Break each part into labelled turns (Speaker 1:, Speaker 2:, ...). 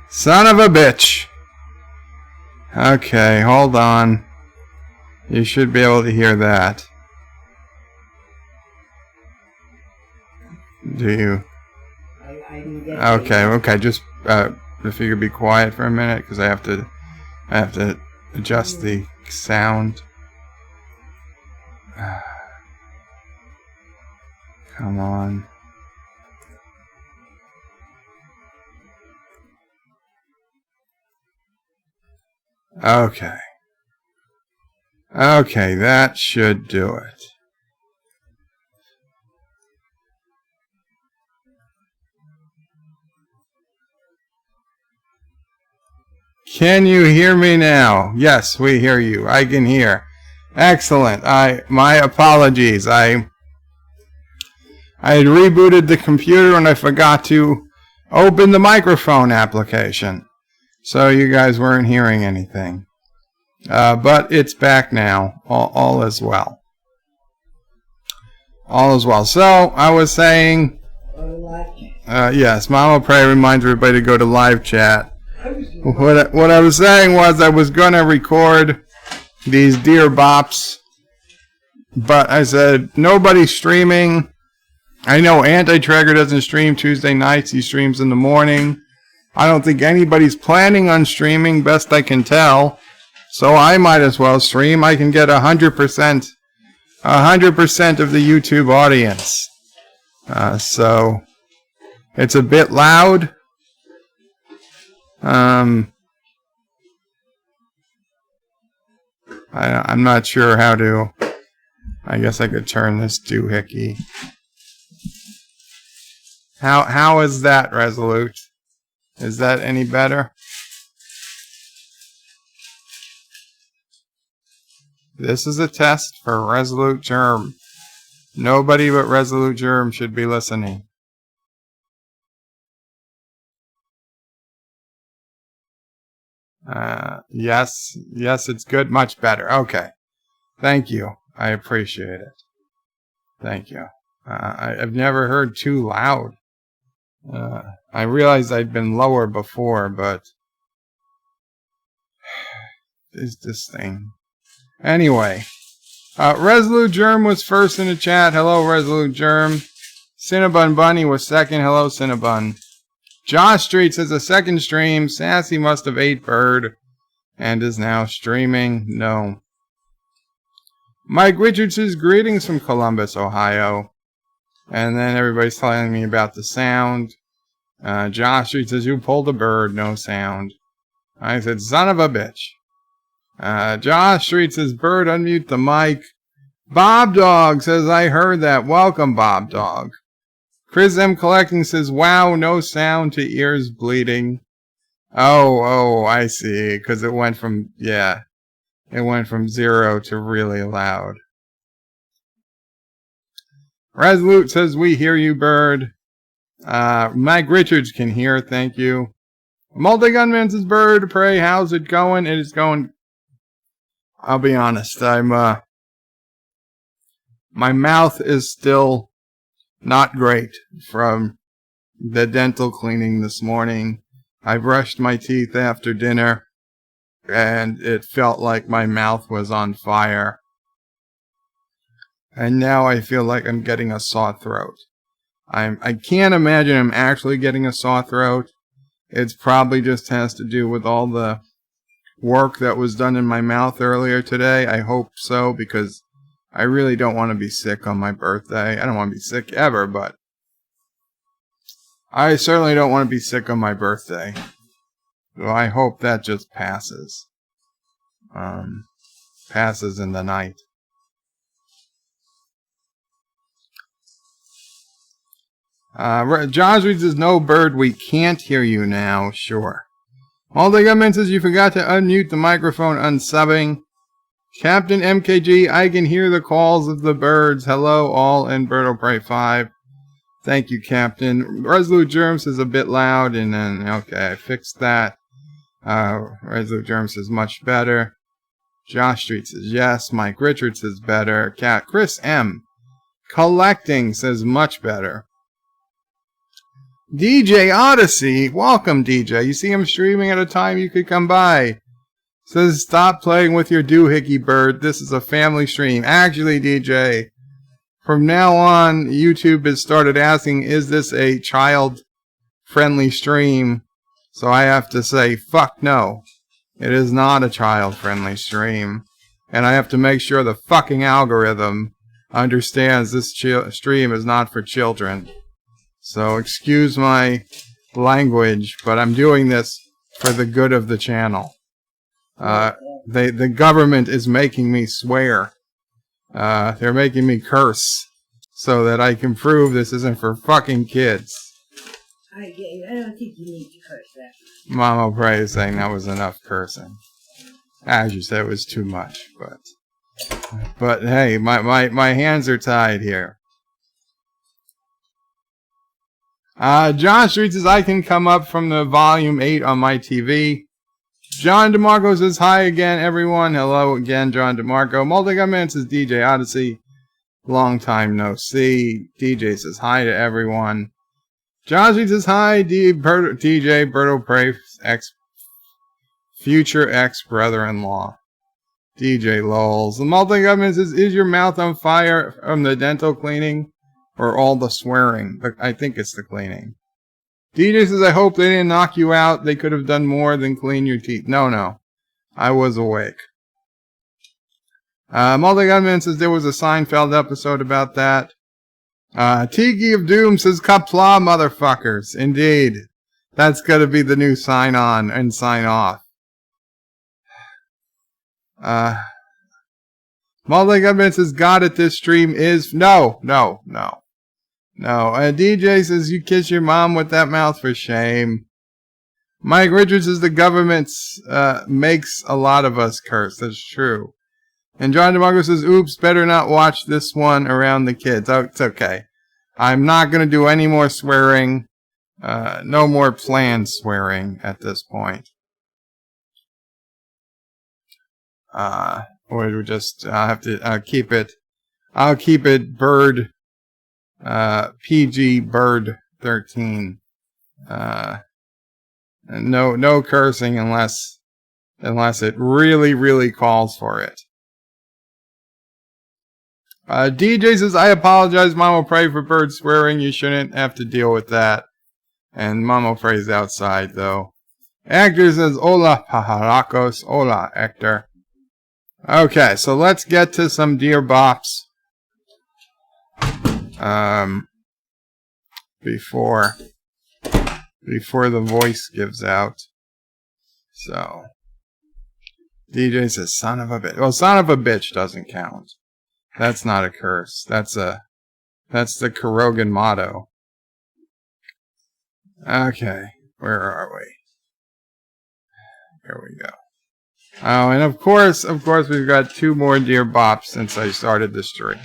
Speaker 1: Son of a bitch. Okay, hold on. You should be able to hear that. Do you?
Speaker 2: I can get
Speaker 1: Okay. Just if you could be quiet for a minute, because I have to adjust the sound. Come on. Okay. Okay, that should do it. Can you hear me now? Yes, we hear you. I can hear. Excellent. My apologies. I had rebooted the computer and I forgot to open the microphone application. So you guys weren't hearing anything. But it's back now. All is well. All is well. So, I was saying... yes, Mama Pray reminds everybody to go to live chat. What I was saying was I was going to record these Dear Bops, but I said, nobody's streaming. I know Anti-Tracker doesn't stream Tuesday nights. He streams in the morning. I don't think anybody's planning on streaming, best I can tell. So I might as well stream. I can get 100% of the YouTube audience. So it's a bit loud. I'm not sure how to. I guess I could turn this doohickey. How is that, Resolute? Is that any better? This is a test for Resolute Germ. Nobody but Resolute Germ should be listening. Yes, it's good. Much better. Okay. Thank you. I appreciate it. Thank you. I've never heard too loud. I realized I'd been lower before, but... is this thing... Anyway, Resolute Germ was first in the chat. Hello, Resolute Germ. Cinnabon Bunny was second. Hello, Cinnabon. Josh Street says a second stream. Sassy must have ate bird and is now streaming. No. Mike Richards says greetings from Columbus, Ohio. And then everybody's telling me about the sound. Josh Street says you pulled a bird. No sound. I said, son of a bitch. Josh Street says, bird, unmute the mic. Bob Dog says, I heard that. Welcome, Bob Dog. Chris M. Collecting says, wow, no sound to ears bleeding. Oh, I see. Because it went from, it went from 0 to really loud. Resolute says, we hear you, bird. Mike Richards can hear, thank you. Multi-Gunman says, bird, pray, how's it going? It is going... I'll be honest, my mouth is still not great from the dental cleaning this morning. I brushed my teeth after dinner, and it felt like my mouth was on fire. And now I feel like I'm getting a sore throat. I can't imagine I'm actually getting a sore throat. It's probably just has to do with all the work that was done in my mouth earlier today. I hope so, because I really don't want to be sick on my birthday. I don't want to be sick ever, but I certainly don't want to be sick on my birthday. So I hope that just passes. Passes in the night. John reads says, no, bird, we can't hear you now. Sure. Multi-Government says you forgot to unmute the microphone unsubbing. Captain MKG, I can hear the calls of the birds. Hello, all, and Birdo Pray 5. Thank you, Captain. Resolute Germ says a bit loud, and then, okay, I fixed that. Resolute Germ says much better. Josh Street says yes. Mike Richards says better. Chris M. Collecting says much better. DJ Odyssey. Welcome, DJ. You see him streaming at a time you could come by. Says, stop playing with your doohickey bird. This is a family stream. Actually, DJ, from now on, YouTube has started asking, is this a child-friendly stream? So I have to say, fuck no. It is not a child-friendly stream. And I have to make sure the fucking algorithm understands this stream is not for children. So excuse my language, but I'm doing this for the good of the channel. The government is making me swear. They're making me curse so that I can prove this isn't for fucking kids.
Speaker 2: I don't think you need to curse that.
Speaker 1: Mama Pray is saying that was enough cursing. As you said, it was too much, but hey, my hands are tied here. John Street says I can come up from the volume 8 on my TV. John DeMarco says hi again, everyone. Hello again, John DeMarco. Multi-Gunman says DJ Odyssey. Long time no see. DJ says hi to everyone. John Street says hi, DJ Berto Prey, future ex-brother-in-law. DJ Lols. The Multi-Gunman says, is your mouth on fire from the dental cleaning or all the swearing? I think it's the cleaning. DJ says, I hope they didn't knock you out. They could have done more than clean your teeth. No. I was awake. Multi-Gunman says there was a Seinfeld episode about that. Tiki of Doom says, Qapla, motherfuckers. Indeed. That's going to be the new sign-on and sign-off. Multi-Gunman says, got it, this stream is... No. DJ says, you kiss your mom with that mouth for shame. Mike Richards says, the government makes a lot of us curse. That's true. And John DeMarco says, oops, better not watch this one around the kids. Oh, it's okay. I'm not going to do any more swearing. No more planned swearing at this point. Or just, I'll have to keep it. I'll keep it bird, PG bird 13. And no cursing unless it really calls for it. DJ says, I apologize, Mama Pray, for bird swearing. You shouldn't have to deal with that. And Mama Pray's outside, though. Hector says, hola, pajaracos. Hola, Hector. Okay, so let's get to some Dear Bops. Before the voice gives out. So, DJ says, son of a bitch. Well, son of a bitch doesn't count. That's not a curse. That's the Kurogan motto. Okay, where are we? Here we go. Oh, and of course, we've got 2 more Dear Bops since I started the stream.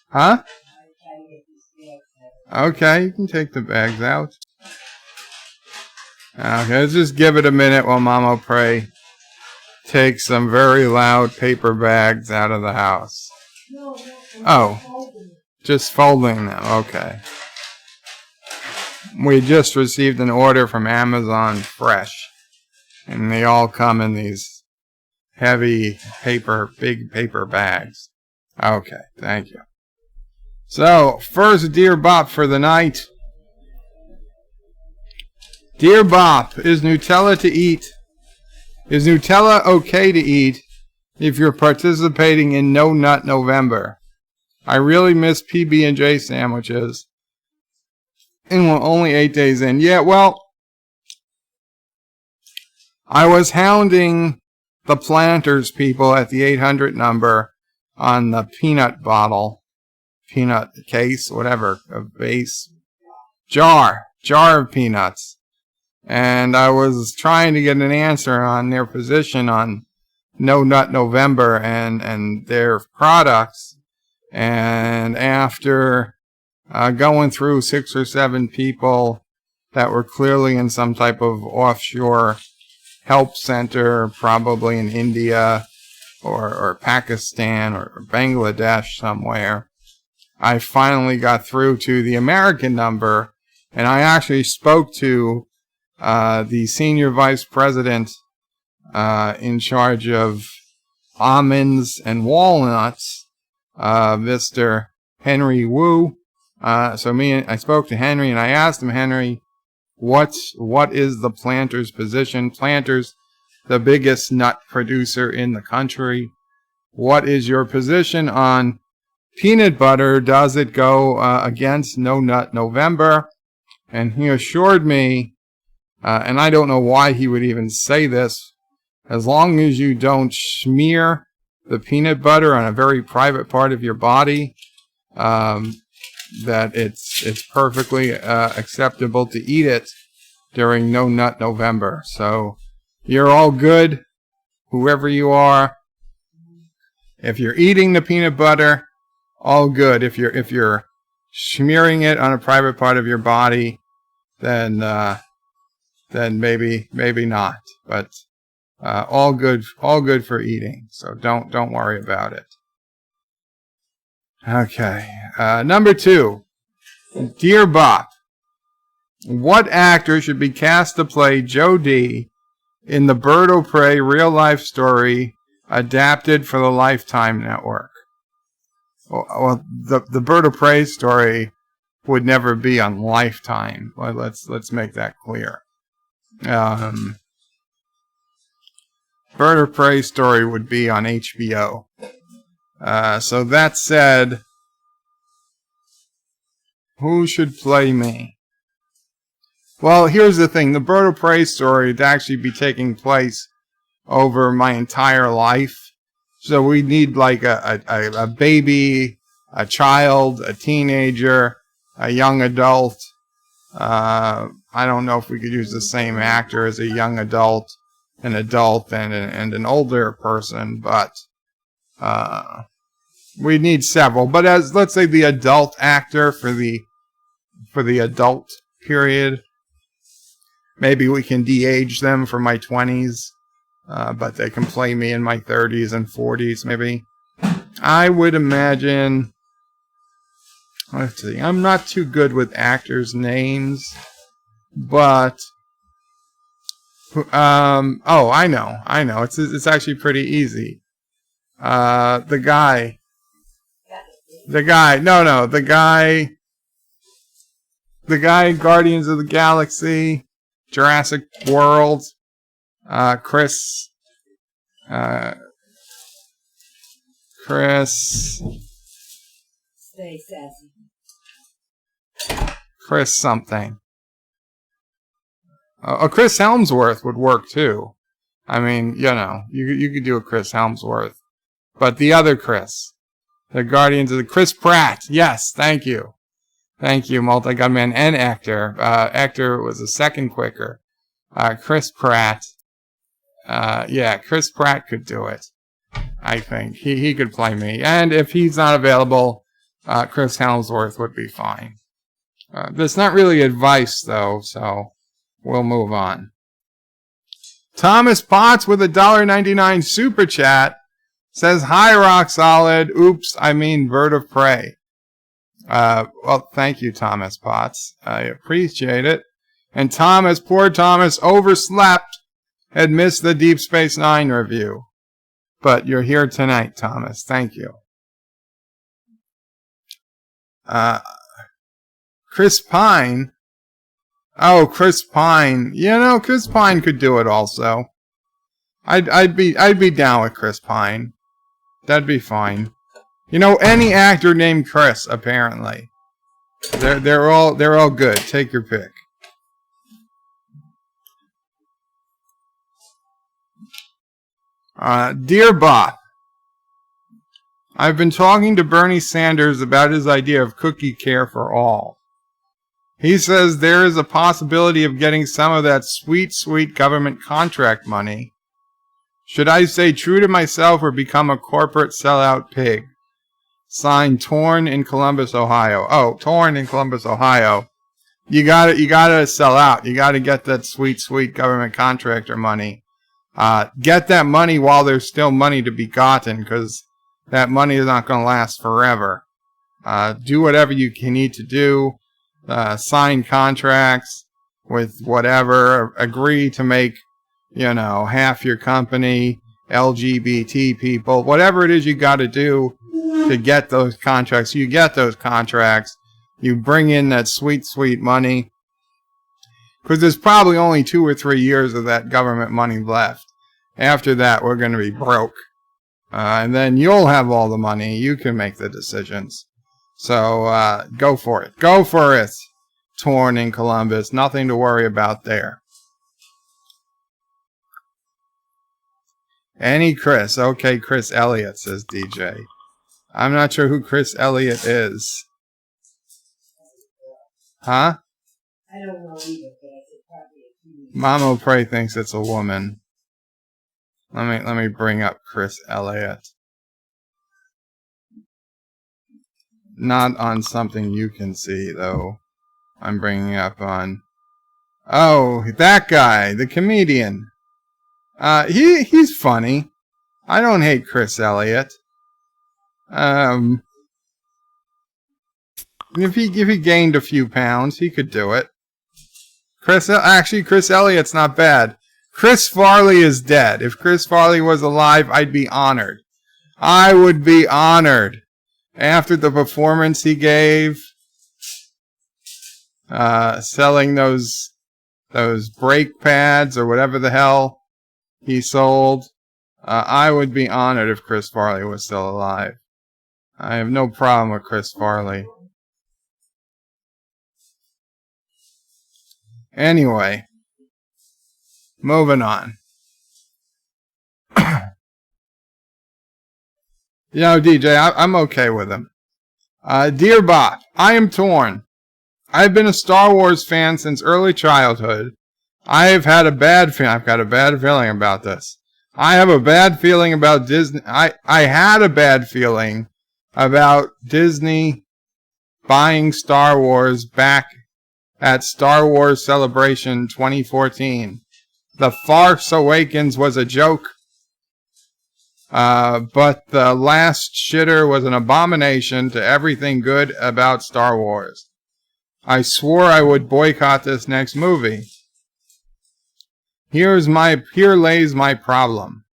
Speaker 1: Huh? Okay, you can take the bags out. Okay, let's just give it a minute while Mama Pray takes some very loud paper bags out of the house. Oh, just folding them. Okay. We just received an order from Amazon Fresh, and they all come in these heavy big paper bags. Okay, thank you. So, first Dear Bop for the night. Dear Bop, is Nutella okay to eat if you're participating in No Nut November? I really miss PB&J sandwiches. And we're only 8 days in. Yeah, well, I was hounding the Planters people at the 800 number on the peanut case, whatever, a base, jar of peanuts. And I was trying to get an answer on their position on No Nut November and their products. And after going through 6 or 7 people that were clearly in some type of offshore help center, probably in India or Pakistan or Bangladesh somewhere, I finally got through to the American number, and I actually spoke to the senior vice president in charge of almonds and walnuts, Mr. Henry Wu. I spoke to Henry, and I asked him, Henry, what is the Planters' position? Planters, the biggest nut producer in the country. What is your position on peanut butter? Does it go against No Nut November? And he assured me, and I don't know why he would even say this, as long as you don't smear the peanut butter on a very private part of your body, that it's perfectly acceptable to eat it during No Nut November. So you're all good, whoever you are. If you're eating the peanut butter, all good. If you're smearing it on a private part of your body, then maybe not. But all good for eating. So don't worry about it. Okay. Number 2. Dear Bop. What actor should be cast to play Joe D in the Bird o' Prey real-life story adapted for the Lifetime Network? Well, the Bird o' Prey story would never be on Lifetime. Well, let's make that clear. Bird o' Prey story would be on HBO. So that said, who should play me? Well, here's the thing. The Bird o' Prey story would actually be taking place over my entire life. So we need like a baby, a child, a teenager, a young adult. I don't know if we could use the same actor as a young adult, an adult, and an older person, but we need several. But as, let's say, the adult actor for the adult period, maybe we can de-age them for my 20s, but they can play me in my 30s and 40s, maybe. I would imagine, let's see, I'm not too good with actors' names, but I know. It's actually pretty easy. The guy, Guardians of the Galaxy, Jurassic World, Chris
Speaker 2: Stay sassy.
Speaker 1: Chris something. Chris Helmsworth would work too. I mean, you could do a Chris Helmsworth. But the other Chris, the Guardians of the Chris Pratt. Yes, thank you. Thank you, multi-gunman and actor. Actor was a second quicker. Chris Pratt. Chris Pratt could do it. I think he could play me. And if he's not available, Chris Helmsworth would be fine. That's not really advice, though, so we'll move on. Thomas Potts with a $1.99 super chat says, "Hi, Rock Solid. Oops, I mean Bird of Prey." Well, thank you, Thomas Potts. I appreciate it. And poor Thomas, overslept, had missed the Deep Space Nine review. But you're here tonight, Thomas. Thank you. Chris Pine. Oh, Chris Pine. Chris Pine could do it also. I'd be down with Chris Pine. That'd be fine. Any actor named Chris, apparently. They're all good. Take your pick. Dear Bop, I've been talking to Bernie Sanders about his idea of cookie care for all. He says there is a possibility of getting some of that sweet, sweet government contract money. Should I stay true to myself or become a corporate sellout pig? Signed, Torn in Columbus, Ohio. Oh, Torn in Columbus, Ohio. You gotta sell out. You gotta get that sweet, sweet government contractor money. Get that money while there's still money to be gotten, because that money is not going to last forever. Do whatever you need to do. Sign contracts with whatever. Agree to make, half your company LGBT people. Whatever it is you got to do to get those contracts. You get those contracts. You bring in that sweet, sweet money. Because there's probably only 2 or 3 years of that government money left. After that, we're going to be broke. And then you'll have all the money. You can make the decisions. So, go for it. Go for it, Torn in Columbus. Nothing to worry about there. Any Chris. Okay, Chris Elliott, says DJ. I'm not sure who Chris Elliott is. Huh?
Speaker 2: I don't know either, but it's probably a female.
Speaker 1: Mama Pray thinks it's a woman. Let me bring up Chris Elliott. Not on something you can see, though. I'm bringing up on... Oh, that guy, the comedian. He's funny. I don't hate Chris Elliott. If he gained a few pounds, he could do it. Chris Elliott's not bad. Chris Farley is dead. If Chris Farley was alive, I'd be honored. I would be honored. After the performance he gave, selling those brake pads or whatever the hell he sold, I would be honored if Chris Farley was still alive. I have no problem with Chris Farley. Anyway, moving on. DJ, I'm okay with him. Dear Bop, I am torn. I've been a Star Wars fan since early childhood. I've got a bad feeling about this. I have a bad feeling about Disney. I had a bad feeling about Disney buying Star Wars back at Star Wars Celebration 2014. The Farce Awakens was a joke. But the last shitter was an abomination to everything good about Star Wars. I swore I would boycott this next movie. Here lays my problem.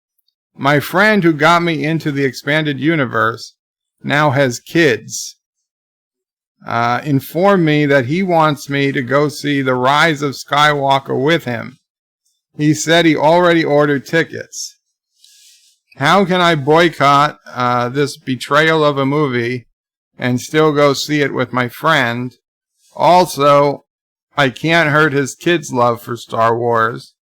Speaker 1: My friend who got me into the expanded universe now has kids. Informed me that he wants me to go see The Rise of Skywalker with him. He said he already ordered tickets. How can I boycott this betrayal of a movie and still go see it with my friend? Also, I can't hurt his kids' love for Star Wars.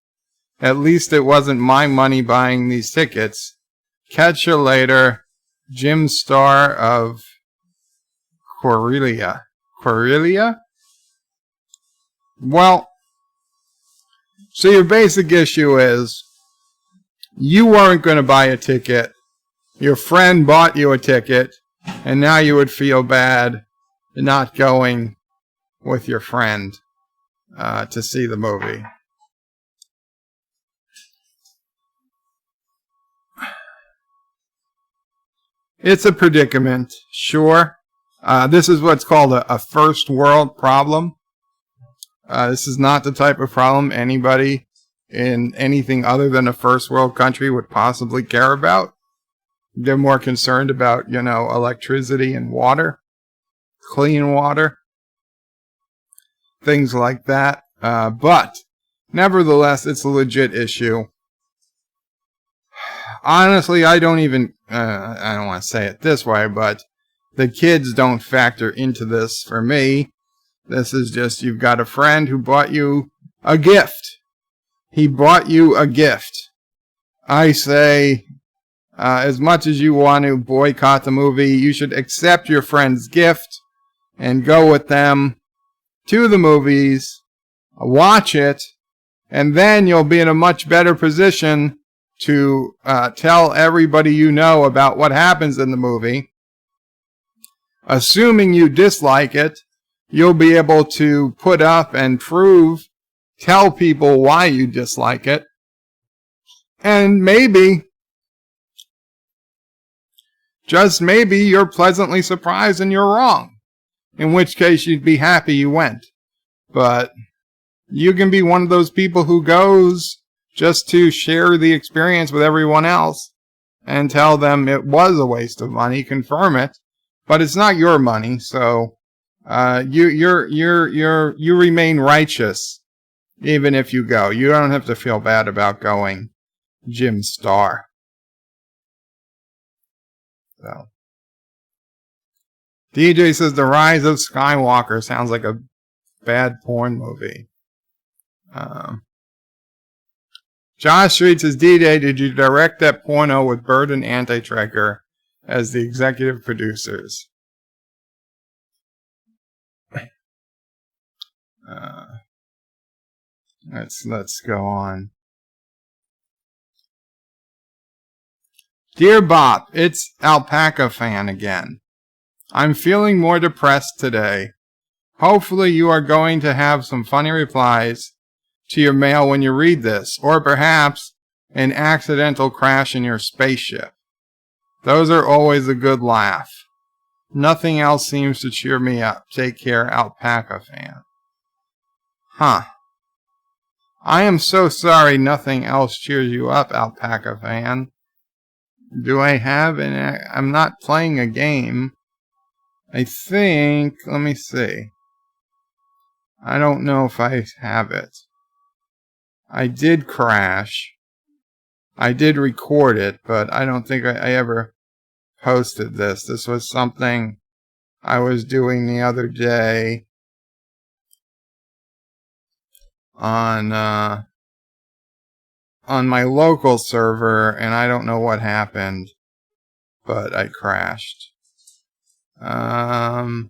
Speaker 1: At least it wasn't my money buying these tickets. Catch you later, Jim Starr of Corellia. Corellia? Well, so your basic issue is you weren't going to buy a ticket. Your friend bought you a ticket, and now you would feel bad not going with your friend to see the movie. It's a predicament, sure. This is what's called a first world problem. This is not the type of problem anybody in anything other than a first world country would possibly care about. They're more concerned about, electricity and water, clean water, things like that. But nevertheless, it's a legit issue. Honestly, I don't want to say it this way, but the kids don't factor into this for me. This is just, you've got a friend who bought you a gift. He bought you a gift. I say, as much as you want to boycott the movie, you should accept your friend's gift and go with them to the movies, watch it, and then you'll be in a much better position to tell everybody you know about what happens in the movie. Assuming you dislike it, you'll be able to put up and tell people why you dislike it. And maybe just maybe you're pleasantly surprised and you're wrong. In which case you'd be happy you went. But you can be one of those people who goes just to share the experience with everyone else and tell them it was a waste of money, confirm it, but it's not your money, so you remain righteous even if you go. You don't have to feel bad about going, Jim Starr. So DJ says The Rise of Skywalker sounds like a bad porn movie. Josh Street says, DJ, did you direct that porno with Bird and Anti-Tracker as the executive producers? Let's go on. Dear Bop, it's Alpaca Fan again. I'm feeling more depressed today. Hopefully you are going to have some funny replies to your mail when you read this, or perhaps an accidental crash in your spaceship. Those are always a good laugh. Nothing else seems to cheer me up. Take care, Alpaca Fan. Huh. I am so sorry nothing else cheers you up, Alpaca Fan. Do I have an... I'm not playing a game. I think... Let me see. I don't know if I have it. I did crash. I did record it, but I don't think I ever posted this. This was something I was doing the other day on my local server, and I don't know what happened, but I crashed. Let's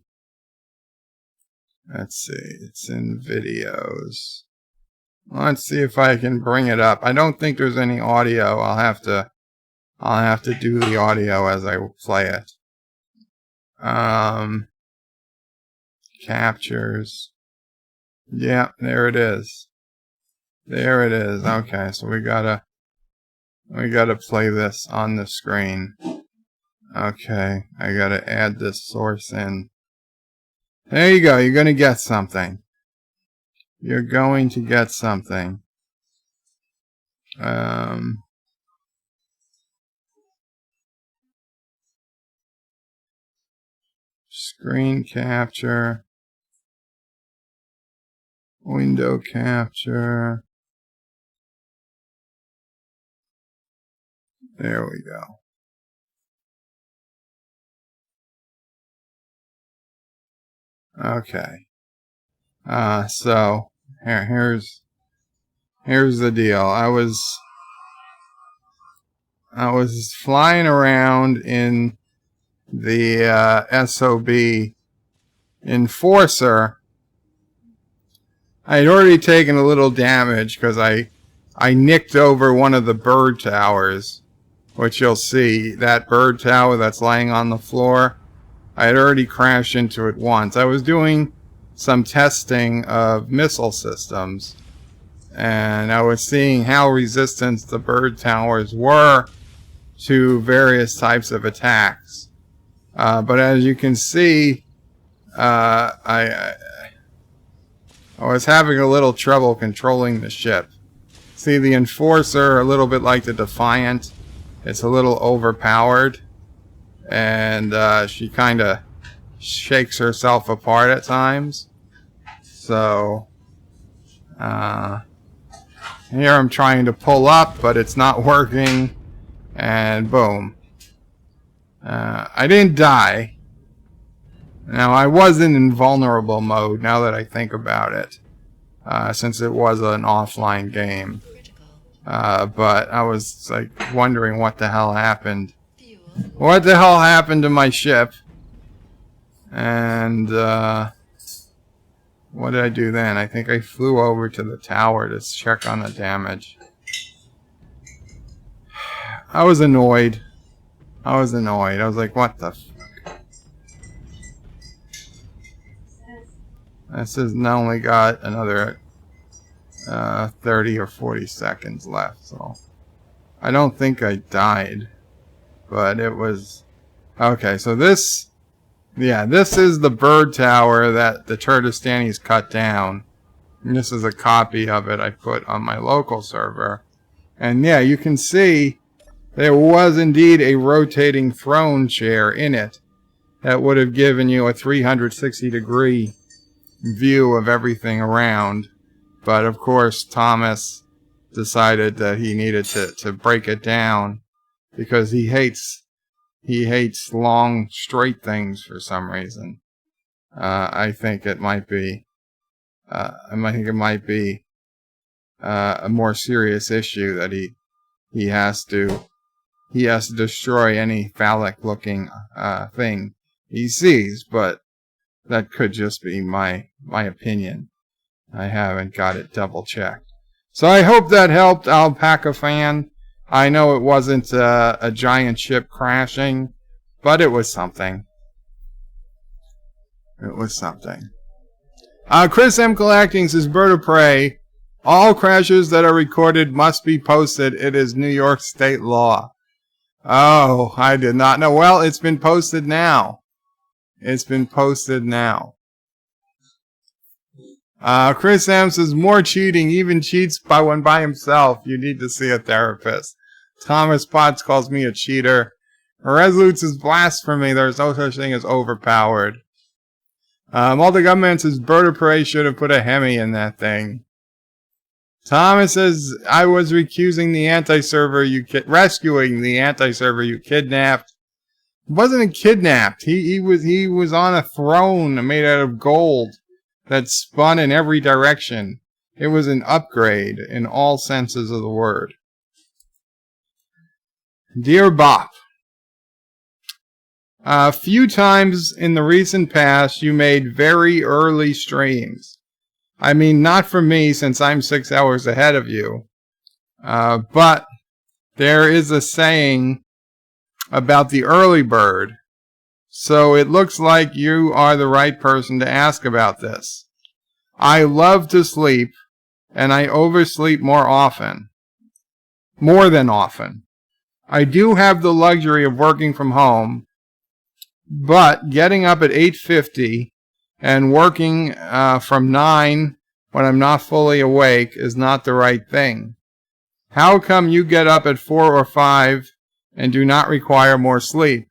Speaker 1: see. It's in videos. Let's see if I can bring it up. I don't think there's any audio. I'll have to do the audio as I play it. Captures. Yeah, there it is. There it is. Okay, so we gotta play this on the screen. Okay, I gotta add this source in. There you go. You're gonna get something. You're going to get something. Screen capture. Window capture. There we go. Okay. So here's the deal. I was flying around in the SOB Enforcer. I had already taken a little damage because I nicked over one of the bird towers, which you'll see, that bird tower that's laying on the floor. I had already crashed into it once. I was doing some testing of missile systems, and I was seeing how resistant the bird towers were to various types of attacks. But as you can see, I was having a little trouble controlling the ship. See, the Enforcer, a little bit like the Defiant, it's a little overpowered, and she kind of shakes herself apart at times. So here I'm trying to pull up, but it's not working, and boom. I didn't die. Now, I was in invulnerable mode, now that I think about it, since it was an offline game. But I was like wondering what the hell happened. What the hell happened to my ship? And what did I do then? I think I flew over to the tower to check on the damage. I was annoyed. I was like, what the fuck? This has not only got another 30 or 40 seconds left, so I don't think I died, but it was Okay, so this is the bird tower that the Turdistanis cut down. And this is a copy of it I put on my local server. And yeah, you can see there was indeed a rotating throne chair in it that would have given you a 360-degree view of everything around. But of course, Thomas decided that he needed to break it down because he hates long, straight things for some reason. I think it might be a more serious issue that he has to destroy any phallic-looking thing he sees, but that could just be my opinion. I haven't got it double-checked. So I hope that helped, Alpaca Fan. I know it wasn't a giant ship crashing, but it was something. It was something. Chris M. Collecting says, Bird of Prey, all crashes that are recorded must be posted. It is New York state law. Oh, I did not know. Well, it's been posted now. It's been posted now. Chris M. says, more cheating, even cheats by himself. You need to see a therapist. Thomas Potts calls me a cheater. Resolute says, blasphemy. There's no such thing as overpowered. Multi-Government says, Bird of Prey should have put a Hemi in that thing. Thomas says, I was rescuing the anti-server you kidnapped. Wasn't kidnapped. He was on a throne made out of gold that spun in every direction. It was an upgrade in all senses of the word. Dear Bop, a few times in the recent past you made very early streams. I mean, not for me since I'm 6 hours ahead of you. But there is a saying about the early bird. So it looks like you are the right person to ask about this. I love to sleep, and I oversleep more than often. I do have the luxury of working from home, but getting up at 8:50 and working from 9 when I'm not fully awake is not the right thing. How come you get up at 4 or 5 and do not require more sleep?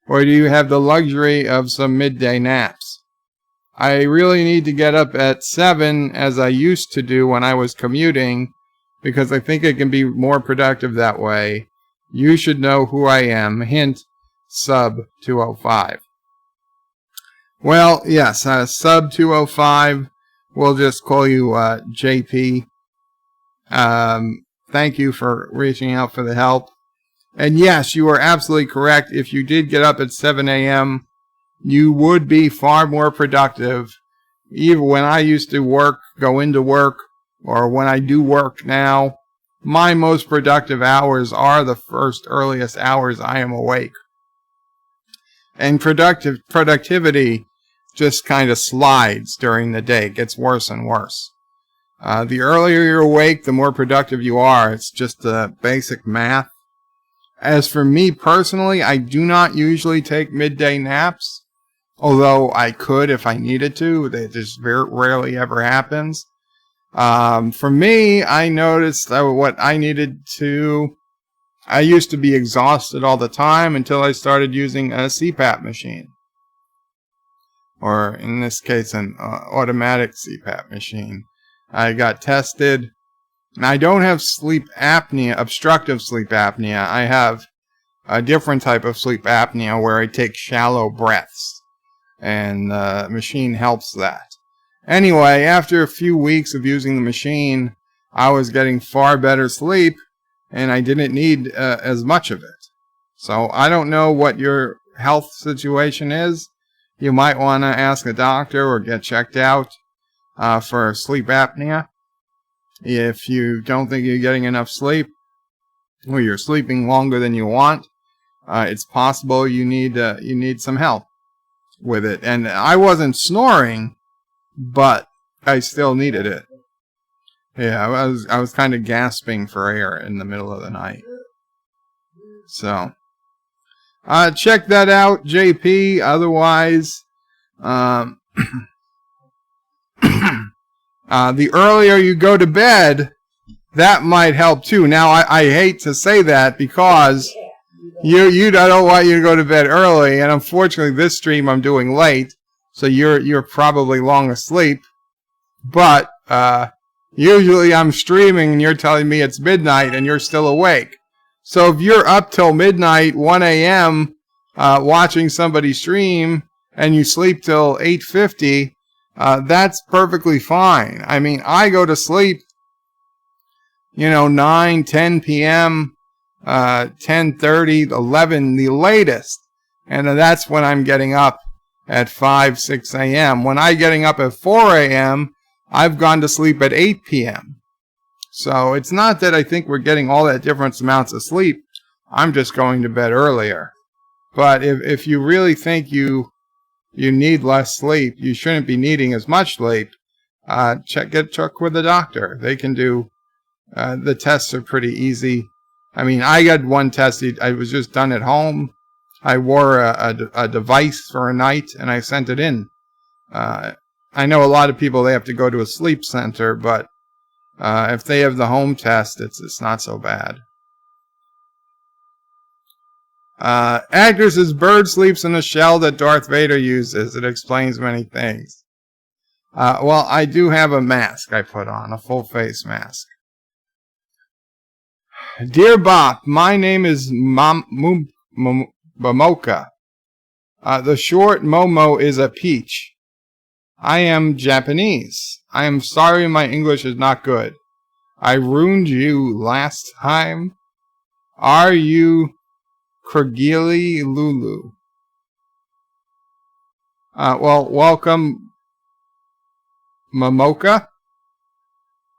Speaker 1: Or do you have the luxury of some midday naps? I really need to get up at 7 as I used to do when I was commuting because I think I can be more productive that way. You should know who I am. Hint, sub 205. Well, yes, sub 205. We'll just call you JP. Thank you for reaching out for the help. And yes, you are absolutely correct. If you did get up at 7 a.m., you would be far more productive. Even when I used to go into work, or when I do work now, my most productive hours are the first earliest hours I am awake. And productivity just kind of slides during the day. It gets worse and worse. The earlier you're awake, the more productive you are. It's just the basic math. As for me personally, I do not usually take midday naps, although I could if I needed to. It just very rarely ever happens. For me, I noticed that what I needed to... I used to be exhausted all the time until I started using a CPAP machine. Or in this case, an automatic CPAP machine. I got tested. And I don't have sleep apnea, obstructive sleep apnea. I have a different type of sleep apnea where I take shallow breaths. And the machine helps that. Anyway, after a few weeks of using the machine, I was getting far better sleep, and I didn't need as much of it. So I don't know what your health situation is. You might want to ask a doctor or get checked out for sleep apnea. If you don't think you're getting enough sleep, or you're sleeping longer than you want, it's possible you need some help with it. And I wasn't snoring, but I still needed it. Yeah, I was kind of gasping for air in the middle of the night. So, Check that out, JP. Otherwise, the earlier you go to bed, that might help too. Now, I hate to say that because you don't want you to go to bed early, and unfortunately, this stream I'm doing late, so you're probably long asleep. But usually I'm streaming and you're telling me it's midnight and you're still awake. So if you're up till midnight, 1 a.m. Watching somebody stream and you sleep till 8:50, that's perfectly fine. I mean, I go to sleep, 9, 10 p.m., 10:30, 11, the latest. And that's when I'm getting up at 5, 6 a.m. When I'm getting up at 4 a.m., I've gone to sleep at 8 p.m. So it's not that I think we're getting all that different amounts of sleep. I'm just going to bed earlier. But if you really think you need less sleep, you shouldn't be needing as much sleep. Get checked with a doctor. They can do, the tests are pretty easy. I mean, I got one test. I was just done at home. I wore a device for a night and I sent it in. I know a lot of people, they have to go to a sleep center, but if they have the home test, it's not so bad. Actor says Bird sleeps in a shell that Darth Vader uses. It explains many things. Well, I do have a mask I put on, a full face mask. Dear Bop, my name is Momoka. The short Momo is a peach. I am Japanese. I am sorry my English is not good. I ruined you last time. Are you Kragili Lulu? Well, welcome, Momoka,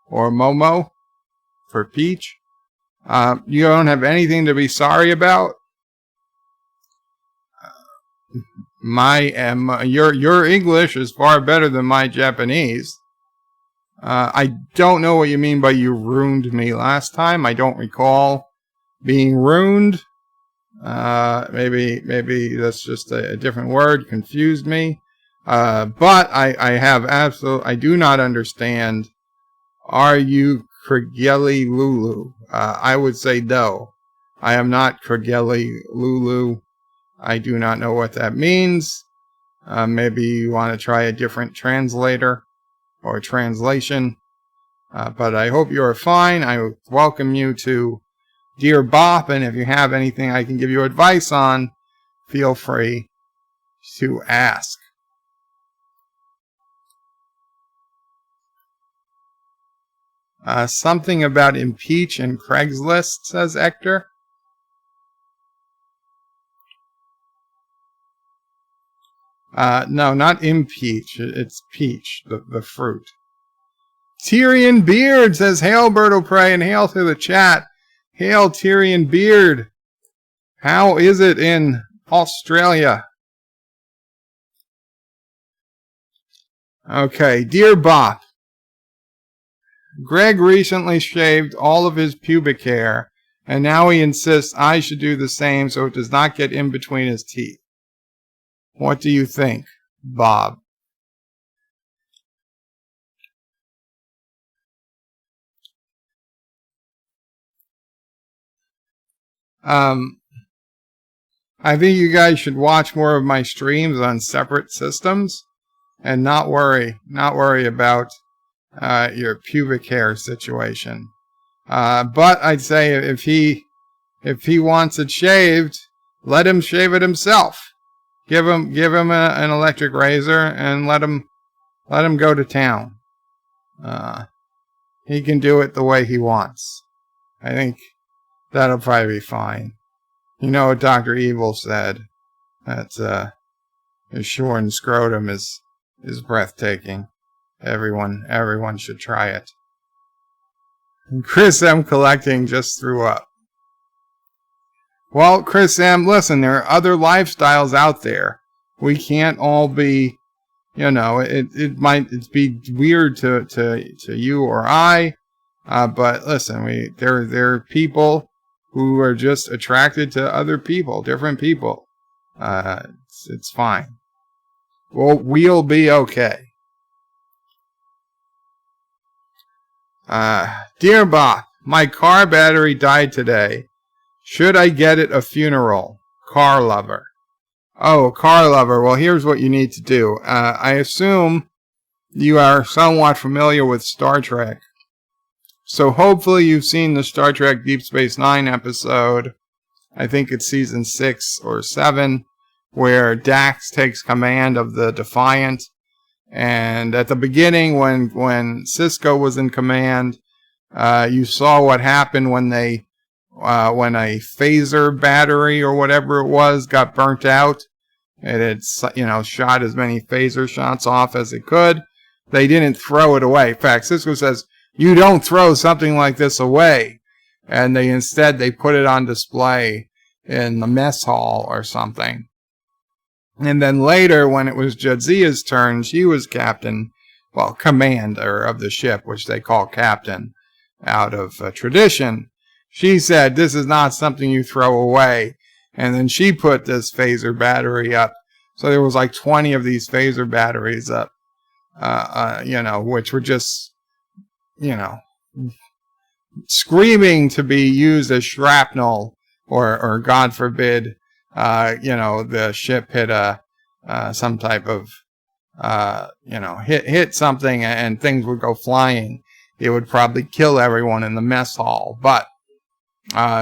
Speaker 1: or Momo, for peach. You don't have anything to be sorry about. Your English is far better than my Japanese. I don't know what you mean by you ruined me last time. I don't recall being ruined. Maybe that's just a different word, confused me. But I do not understand. Are you Krageli Lulu? I would say no. I am not Krageli Lulu. I do not know what that means. Maybe you want to try a different translator or translation. But I hope you are fine. I welcome you to Dear Bop, and if you have anything I can give you advice on, feel free to ask. Something about impeach and Craigslist, says Hector. No, not impeach. It's peach, the fruit. Tyrion Beard says, hail Birdo Prey, and hail through the chat. Hail Tyrion Beard. How is it in Australia? Okay, Dear Bop. Greg recently shaved all of his pubic hair, and now he insists I should do the same so it does not get in between his teeth. What do you think, Bob? I think you guys should watch more of my streams on separate systems and not worry about your pubic hair situation. But I'd say if he wants it shaved, let him shave it himself. Give him an electric razor and let him go to town. He can do it the way he wants. I think that'll probably be fine. You know what Dr. Evil said, that his shorn scrotum is breathtaking. Everyone should try it. And Chris M. Collecting just threw up. Well, Chris M., listen, there are other lifestyles out there. We can't all be, it might be weird to you or I, but listen, there are people who are just attracted to other people, different people. It's fine. Well, we'll be okay. Dear Bop, my car battery died today. Should I get it a funeral? Car lover. Oh, car lover. Well, here's what you need to do. I assume you are somewhat familiar with Star Trek. So hopefully you've seen the Star Trek Deep Space Nine episode. I think it's season 6 or 7, where Dax takes command of the Defiant. And at the beginning, when Cisco was in command, you saw what happened when a phaser battery or whatever it was got burnt out. It had, shot as many phaser shots off as it could. They didn't throw it away. In fact, Cisco says, you don't throw something like this away. And instead they put it on display in the mess hall or something. And then later, when it was Jadzia's turn, she was commander of the ship, which they call captain out of tradition. She said, this is not something you throw away. And then she put this phaser battery up. So there was like 20 of these phaser batteries up, which were just, screaming to be used as shrapnel or God forbid, the ship hit some type of, hit something and things would go flying. It would probably kill everyone in the mess hall. But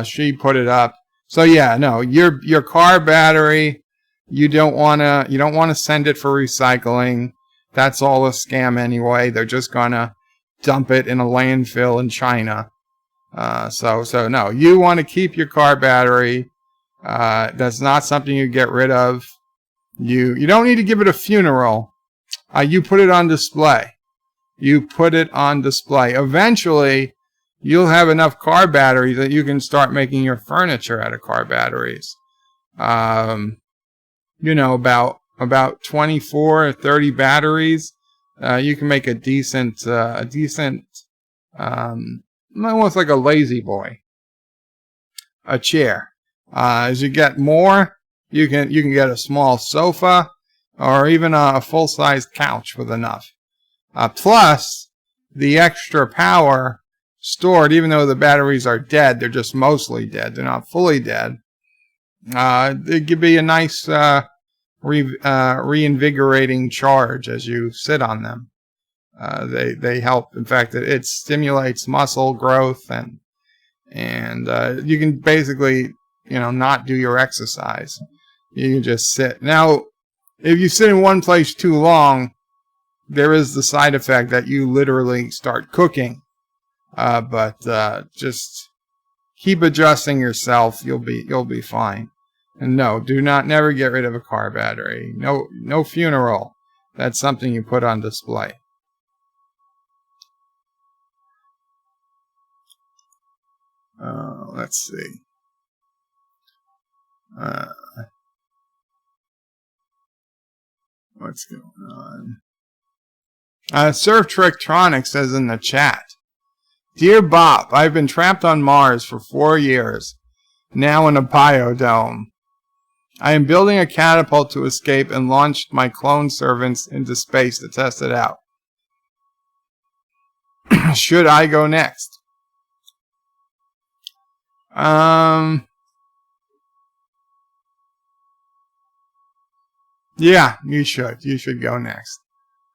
Speaker 1: she put it up. So yeah, no, your car battery, you don't want to send it for recycling. That's all a scam anyway. They're just gonna dump it in a landfill in China. So no, you want to keep your car battery. That's not something you get rid of. You don't need to give it a funeral. You put it on display. Eventually, you'll have enough car batteries that you can start making your furniture out of car batteries. About 24 or 30 batteries. You can make a decent, almost like a lazy boy. A chair. As you get more, you can get a small sofa or even a full-size couch with enough. Plus, the extra power stored, even though the batteries are dead, they're just mostly dead. They're not fully dead. It could be a nice reinvigorating charge as you sit on them. They help. In fact, it stimulates muscle growth and you can basically not do your exercise. You can just sit. Now, if you sit in one place too long, there is the side effect that you literally start cooking. But just keep adjusting yourself. You'll be fine. And no, never get rid of a car battery. No funeral. That's something you put on display. Let's see. What's going on? Surf Trictronic says in the chat, Dear Bop, I've been trapped on Mars for 4 years, now in a biodome. I am building a catapult to escape and launched my clone servants into space to test it out. Should I go next? Yeah, you should. You should go next.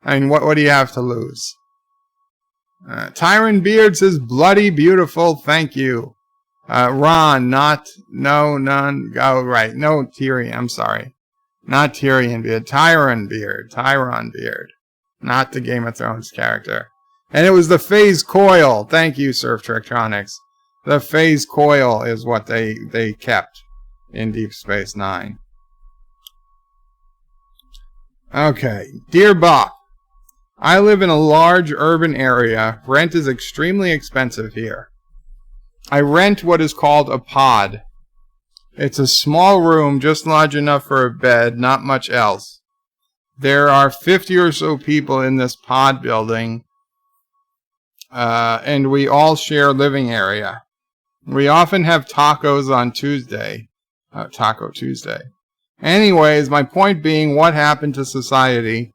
Speaker 1: I mean, what do you have to lose? Tyron Beard says, bloody beautiful, thank you. Ron, none. Oh, right. No, Tyrion, I'm sorry. Not Tyrion Beard. Tyron Beard. Not the Game of Thrones character. And it was the phase coil. Thank you, Surf Trictronics. The phase coil is what they kept in Deep Space Nine. Okay. Dear Bop, I live in a large urban area. Rent is extremely expensive here. I rent what is called a pod. It's a small room just large enough for a bed, not much else. There are 50 or so people in this pod building, and we all share a living area. We often have tacos on Tuesday. Taco Tuesday. Anyways, my point being, what happened to society?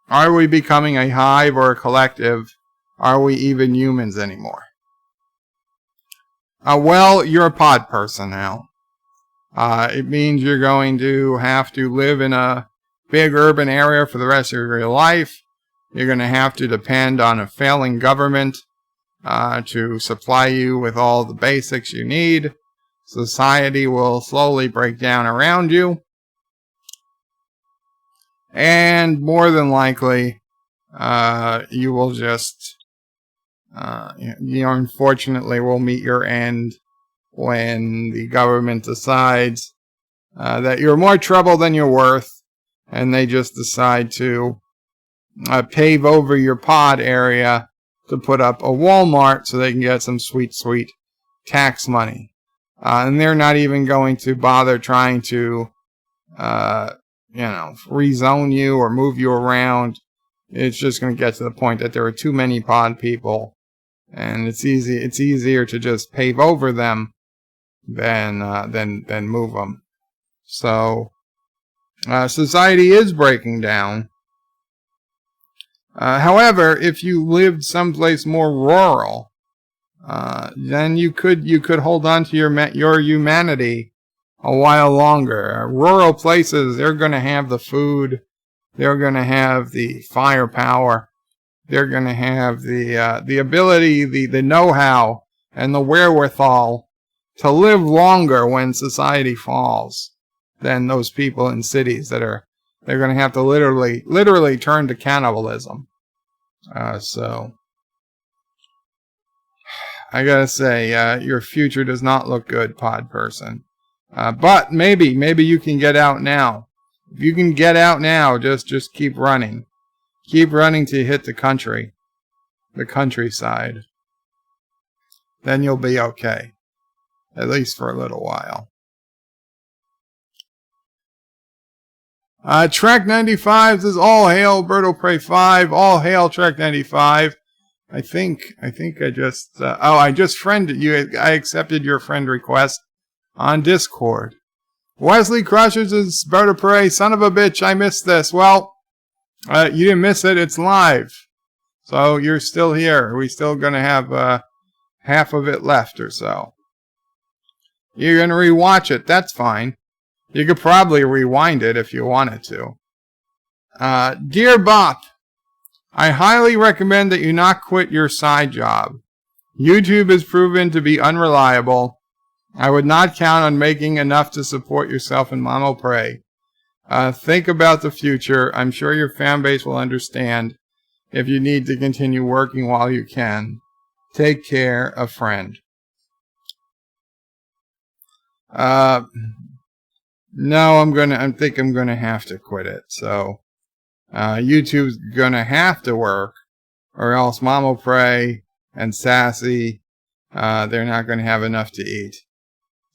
Speaker 1: Are we becoming a hive or a collective? Are we even humans anymore? Well, you're a pod person now. It means you're going to have to live in a big urban area for the rest of your life. You're going to have to depend on a failing government to supply you with all the basics you need. Society will slowly break down around you. And more than likely, you will just, unfortunately will meet your end when the government decides that you're more trouble than you're worth, and they just decide to pave over your pod area to put up a Walmart so they can get some sweet, sweet tax money. And they're not even going to bother trying to, rezone you or move you around. It's just going to get to the point that there are too many pod people, and it's easier to just pave over them than move them. So society is breaking down. However, if you lived someplace more rural, then you could hold on to your humanity a while longer. Rural places, they're going to have the food, they're going to have the firepower, they're going to have the ability, the know-how, and the wherewithal to live longer when society falls than those people in cities they're going to have to literally turn to cannibalism. So I gotta say, your future does not look good, pod person. But maybe you can get out now. If you can get out now, just keep running. Keep running till you hit the countryside. Then you'll be okay. At least for a little while. Trek 95 says, all hail Berto Prey 5. All hail Trek 95. I think I just, I just friended you. I accepted your friend request on Discord. Wesley Crushes is Berto Prey. Son of a bitch, I missed this. Well, you didn't miss it. It's live. So you're still here. We're still going to have half of it left or so. You're going to rewatch it. That's fine. You could probably rewind it if you wanted to. Dear Bop, I highly recommend that you not quit your side job. YouTube has proven to be unreliable. I would not count on making enough to support yourself and Mamo Prey. Think about the future. I'm sure your fan base will understand if you need to continue working while you can. Take care, a friend. No, I think I'm gonna have to quit it. So, YouTube's gonna have to work, or else Mamo Prey and Sassy, they're not gonna have enough to eat.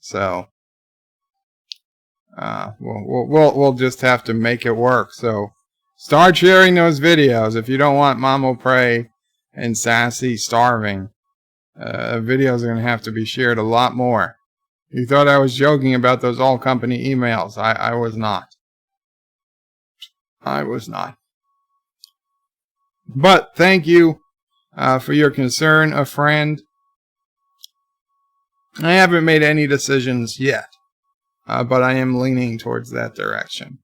Speaker 1: So, we'll just have to make it work. So, start sharing those videos if you don't want Mamo Prey and Sassy starving. Videos are gonna have to be shared a lot more. You thought I was joking about those all-company emails. I was not. I was not. But thank you for your concern, a friend. I haven't made any decisions yet, but I am leaning towards that direction.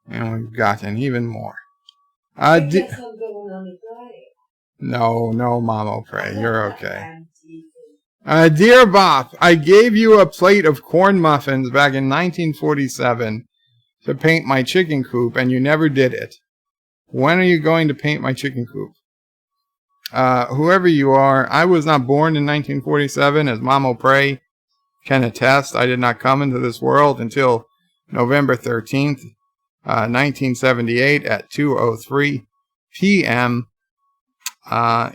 Speaker 1: And we've gotten even more. No, Mamo Prey, you're okay. Dear Bop, I gave you a plate of corn muffins back in 1947 to paint my chicken coop, and you never did it. When are you going to paint my chicken coop? Whoever you are, I was not born in 1947, as Mamo Prey can attest. I did not come into this world until November 13th, 1978 at 2:03 p.m.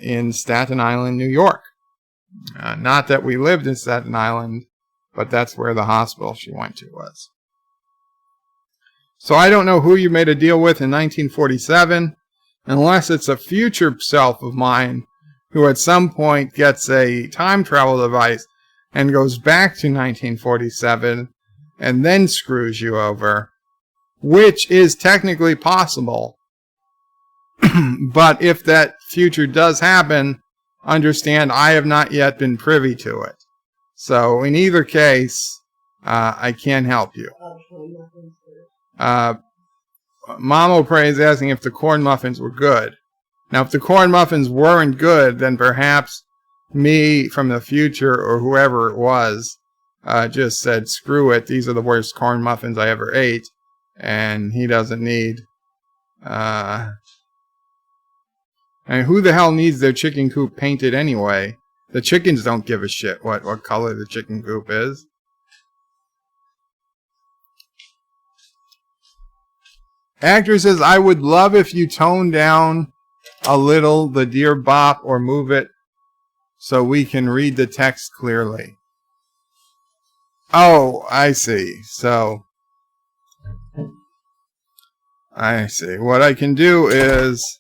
Speaker 1: In Staten Island, New York. Not that we lived in Staten Island, but that's where the hospital she went to was. So I don't know who you made a deal with in 1947, unless it's a future self of mine who at some point gets a time travel device and goes back to 1947 and then screws you over, which is technically possible. But if that future does happen, understand I have not yet been privy to it. So in either case, I can't help you. Mamo Pray is asking if the corn muffins were good. Now, if the corn muffins weren't good, then perhaps me from the future or whoever it was just said, screw it, these are the worst corn muffins I ever ate, and he doesn't need... and who the hell needs their chicken coop painted anyway? The chickens don't give a shit what color the chicken coop is. Actor says, I would love if you tone down a little the Dear Bop or move it so we can read the text clearly. Oh, I see. So, I see. What I can do is...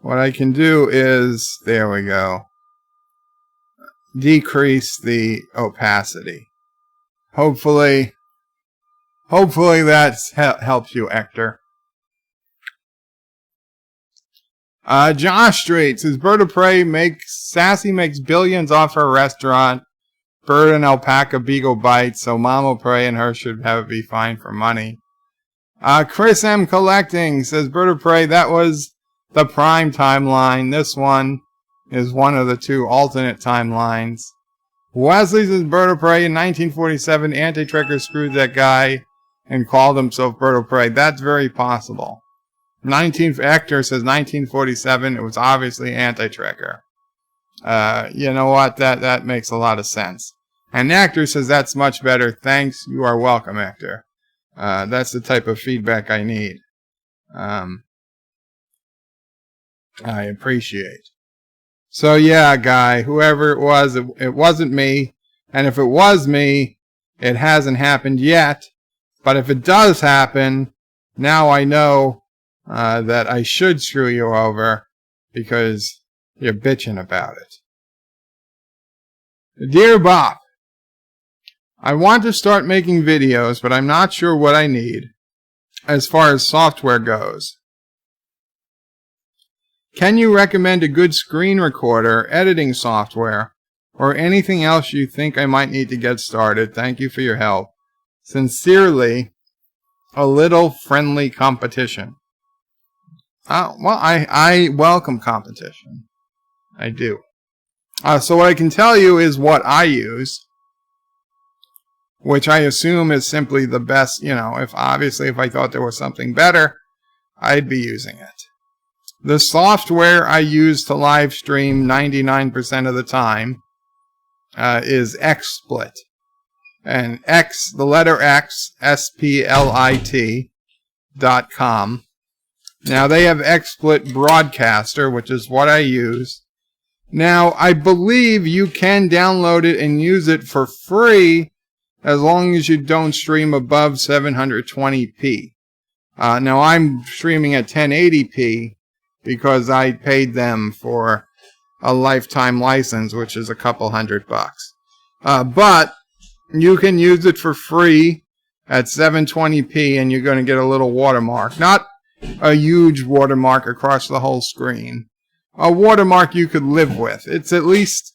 Speaker 1: what I can do is, there we go, decrease the opacity. Hopefully that helps you, Hector. Josh Street says, Bird of Prey Sassy makes billions off her restaurant. Bird and Alpaca Beagle bites, so Mama Prey and her should be fine for money. Chris M. Collecting says, Bird of Prey, that was the prime timeline. This one is one of the two alternate timelines. Wesley says, Bird of Prey, in 1947, Anti-Trekker screwed that guy and called himself Bird of Prey. That's very possible. Hector says 1947, it was obviously Anti-Trekker. You know what? That makes a lot of sense. And Actor says that's much better. Thanks. You are welcome, Actor. That's the type of feedback I need. I appreciate. So yeah, guy, whoever it was, it wasn't me. And if it was me, it hasn't happened yet. But if it does happen, now I know that I should screw you over because you're bitching about it. Dear Bop, I want to start making videos, but I'm not sure what I need as far as software goes. Can you recommend a good screen recorder, editing software, or anything else you think I might need to get started? Thank you for your help. Sincerely, a little friendly competition. Well, I welcome competition. I do. So what I can tell you is what I use, which I assume is simply the best. You know, if I thought there was something better, I'd be using it. The software I use to live stream 99% of the time is XSplit. And X, the letter X, split.com. Now, they have XSplit Broadcaster, which is what I use. Now, I believe you can download it and use it for free as long as you don't stream above 720p. Now, I'm streaming at 1080p because I paid them for a lifetime license, which is a couple $100. But you can use it for free at 720p, and you're going to get a little watermark. Not a huge watermark across the whole screen. A watermark you could live with. It's at least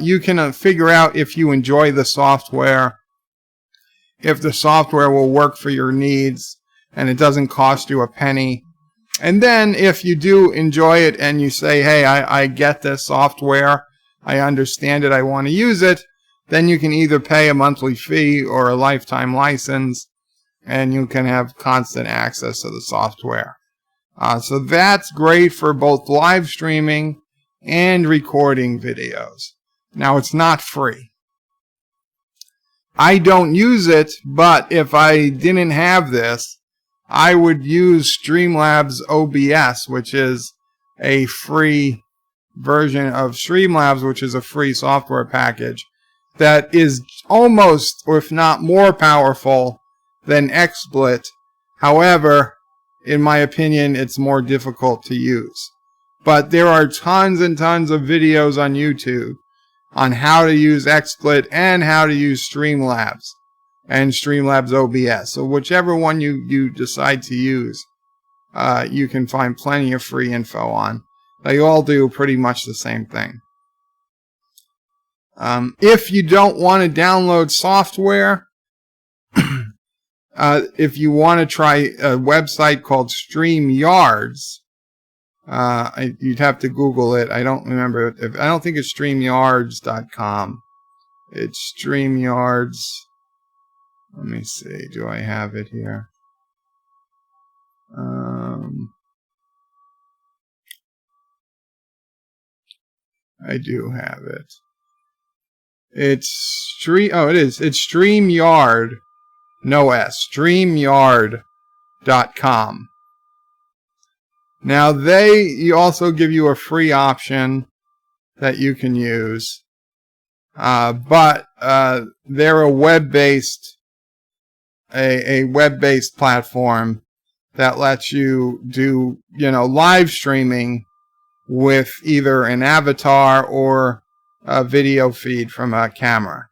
Speaker 1: you can figure out if you enjoy the software, if the software will work for your needs, and it doesn't cost you a penny. And then if you do enjoy it and you say, hey, I get this software, I understand it, I want to use it, then you can either pay a monthly fee or a lifetime license, and you can have constant access to the software. So that's great for both live streaming and recording videos. Now, it's not free. I don't use it, but if I didn't have this, I would use Streamlabs OBS, which is a free version of Streamlabs, which is a free software package. that is almost, or if not more powerful than XSplit. However, in my opinion, it's more difficult to use. But there are tons and tons of videos on YouTube on how to use XSplit and how to use Streamlabs and Streamlabs OBS. So whichever one you decide to use, you can find plenty of free info on. They all do pretty much the same thing. If you don't want to download software, if you want to try a website called StreamYards, you'd have to Google it. I don't remember. I don't think it's StreamYards.com. It's StreamYards. Let me see. Do I have it here? I do have it. It's it is. It's StreamYard. No S. StreamYard.com. Now they also give you a free option that you can use, but they're a web-based platform that lets you do live streaming with either an avatar or a video feed from a camera.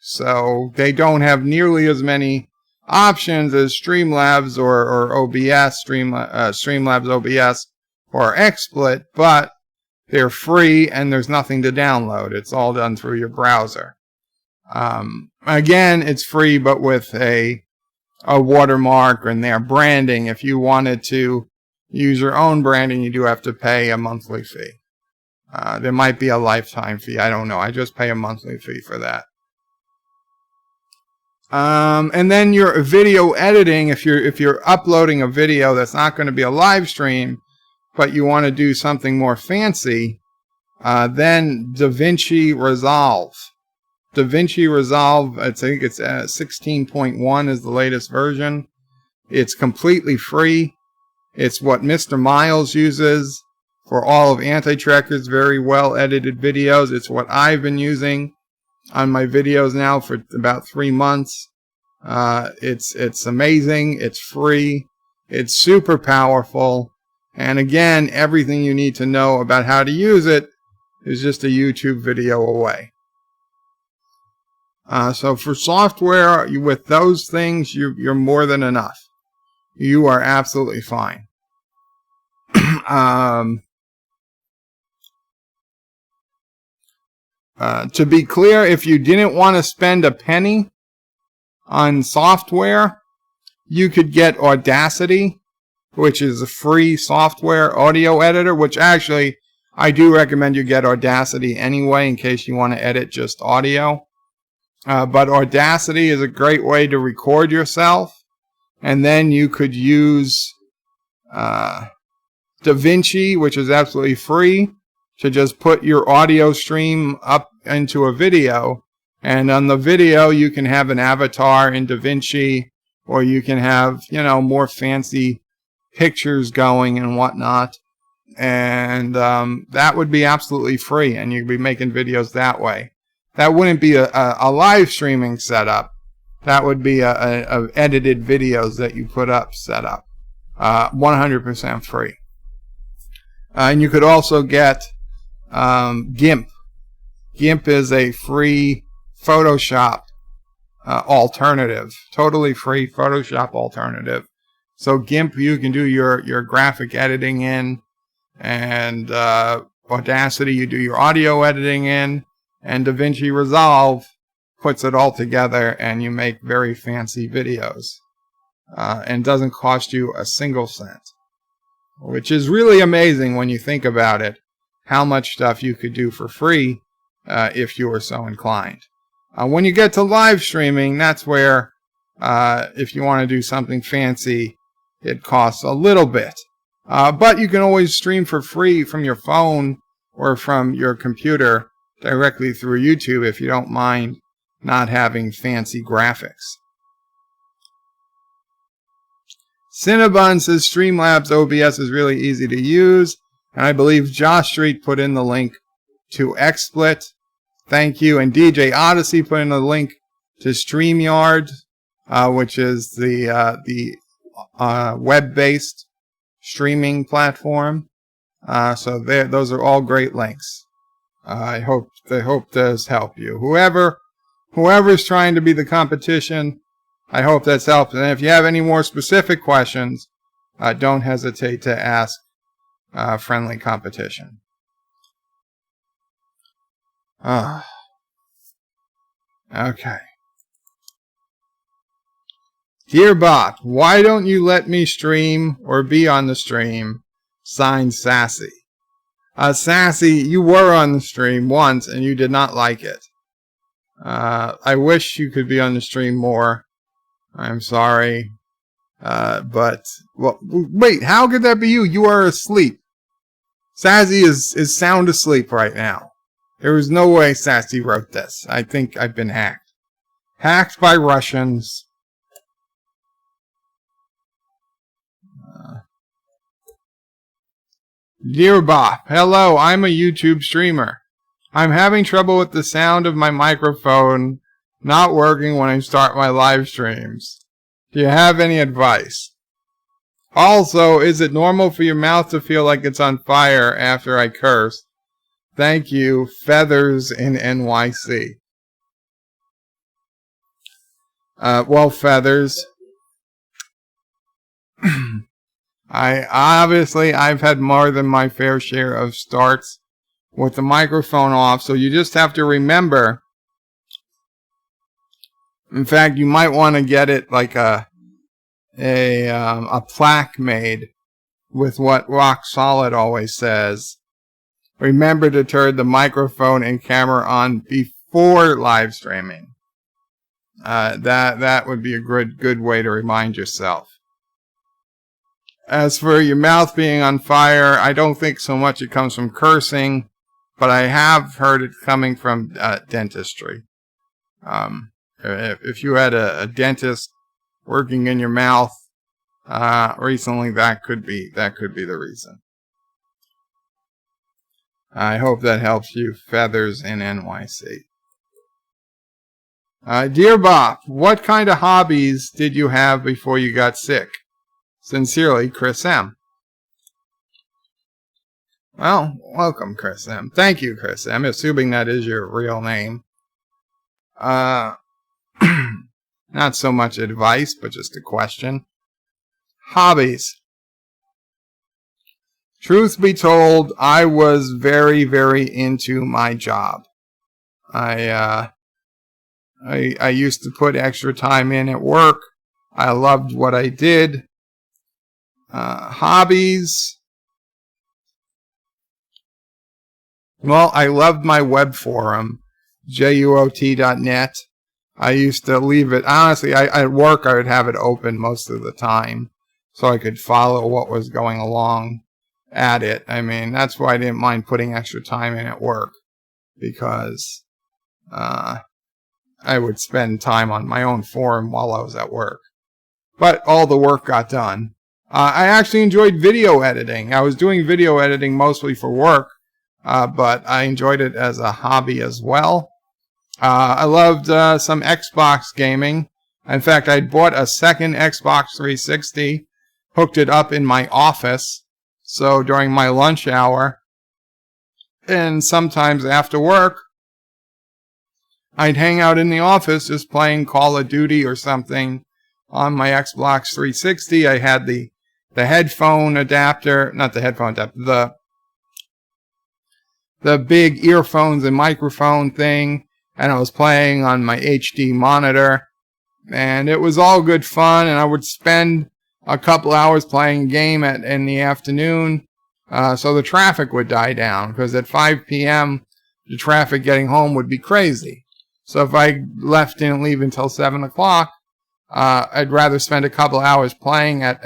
Speaker 1: So they don't have nearly as many options as Streamlabs or OBS, Streamlabs OBS or XSplit, but they're free and there's nothing to download. It's all done through your browser. Again, it's free, but with a watermark and their branding. If you wanted to use your own branding, you do have to pay a monthly fee. There might be a lifetime fee. I don't know. I just pay a monthly fee for that. And then your video editing, if you're uploading a video that's not going to be a live stream, but you want to do something more fancy, then DaVinci Resolve. DaVinci Resolve, I think it's 16.1 is the latest version. It's completely free. It's what Mr. Miles uses for all of Anti-Trekker's very well edited videos. It's what I've been using on my videos now for about 3 months. It's amazing. It's free. It's super powerful. And again, everything you need to know about how to use it is just a YouTube video away. So for software, with those things, you're more than enough. You are absolutely fine. To be clear, if you didn't want to spend a penny on software, you could get Audacity, which is a free software audio editor, which actually I do recommend you get Audacity anyway in case you want to edit just audio. But Audacity is a great way to record yourself, and then you could use DaVinci, which is absolutely free, to just put your audio stream up into a video, and on the video you can have an avatar in DaVinci, or you can have more fancy pictures going and whatnot, and that would be absolutely free, and you'd be making videos that way. That wouldn't be a live streaming setup. That would be a edited videos that you put up setup. 100% free. And you could also get GIMP. GIMP is a free Photoshop alternative. Totally free Photoshop alternative. So GIMP you can do your graphic editing in, and Audacity you do your audio editing in, and DaVinci Resolve puts it all together and you make very fancy videos. And doesn't cost you a single cent. Which is really amazing when you think about it, how much stuff you could do for free if you were so inclined. When you get to live streaming, that's where, if you want to do something fancy, it costs a little bit. But you can always stream for free from your phone or from your computer directly through YouTube if you don't mind not having fancy graphics. Cinnabon says Streamlabs OBS is really easy to use, and I believe Josh Street put in the link to XSplit. Thank you. And DJ Odyssey put in a link to StreamYard, which is the web-based streaming platform. So those are all great links. I hope those help you. Whoever's trying to be the competition, I hope that's helped. And if you have any more specific questions, don't hesitate to ask friendly competition. Okay. Dear Bop, why don't you let me stream or be on the stream? Signed, Sassy. Sassy, you were on the stream once and you did not like it. I wish you could be on the stream more. I'm sorry. But, well, wait, how could that be you? You are asleep. Sassy is sound asleep right now. There was no way Sassy wrote this. I think I've been hacked. Hacked by Russians. Dear Bop, hello, I'm a YouTube streamer. I'm having trouble with the sound of my microphone not working when I start my live streams. Do you have any advice? Also, is it normal for your mouth to feel like it's on fire after I curse? Thank you, Feathers in NYC. Well, Feathers, I've had more than my fair share of starts with the microphone off, so you just have to remember. In fact, you might want to get it like a plaque made with what Rock Solid always says. Remember to turn the microphone and camera on before live streaming. That would be a good way to remind yourself. As for your mouth being on fire, I don't think so much it comes from cursing, but I have heard it coming from dentistry. If you had a dentist working in your mouth recently, that could be the reason. I hope that helps you, Feathers in NYC. Dear Bop, what kind of hobbies did you have before you got sick? Sincerely, Chris M. Well, welcome, Chris M. Thank you, Chris M. Assuming that is your real name. Not so much advice, but just a question. Hobbies. Truth be told, I was very, very into my job. I used to put extra time in at work. I loved what I did. Hobbies. Well, I loved my web forum, JUOT.net. I used to leave it. Honestly, at work, I would have it open most of the time so I could follow what was going along at it. I mean, that's why I didn't mind putting extra time in at work, because I would spend time on my own forum while I was at work. But all the work got done. I actually enjoyed video editing. I was doing video editing mostly for work, but I enjoyed it as a hobby as well. I loved some Xbox gaming. In fact, I bought a second Xbox 360, hooked it up in my office, so during my lunch hour, and sometimes after work, I'd hang out in the office just playing Call of Duty or something on my Xbox 360. I had the headphone adapter, not the headphone adapter, the big earphones and microphone thing, and I was playing on my HD monitor, and it was all good fun, and I would spend a couple hours playing a game in the afternoon, so the traffic would die down, because at 5 p.m., the traffic getting home would be crazy. So if I didn't leave until 7 o'clock, I'd rather spend a couple hours playing at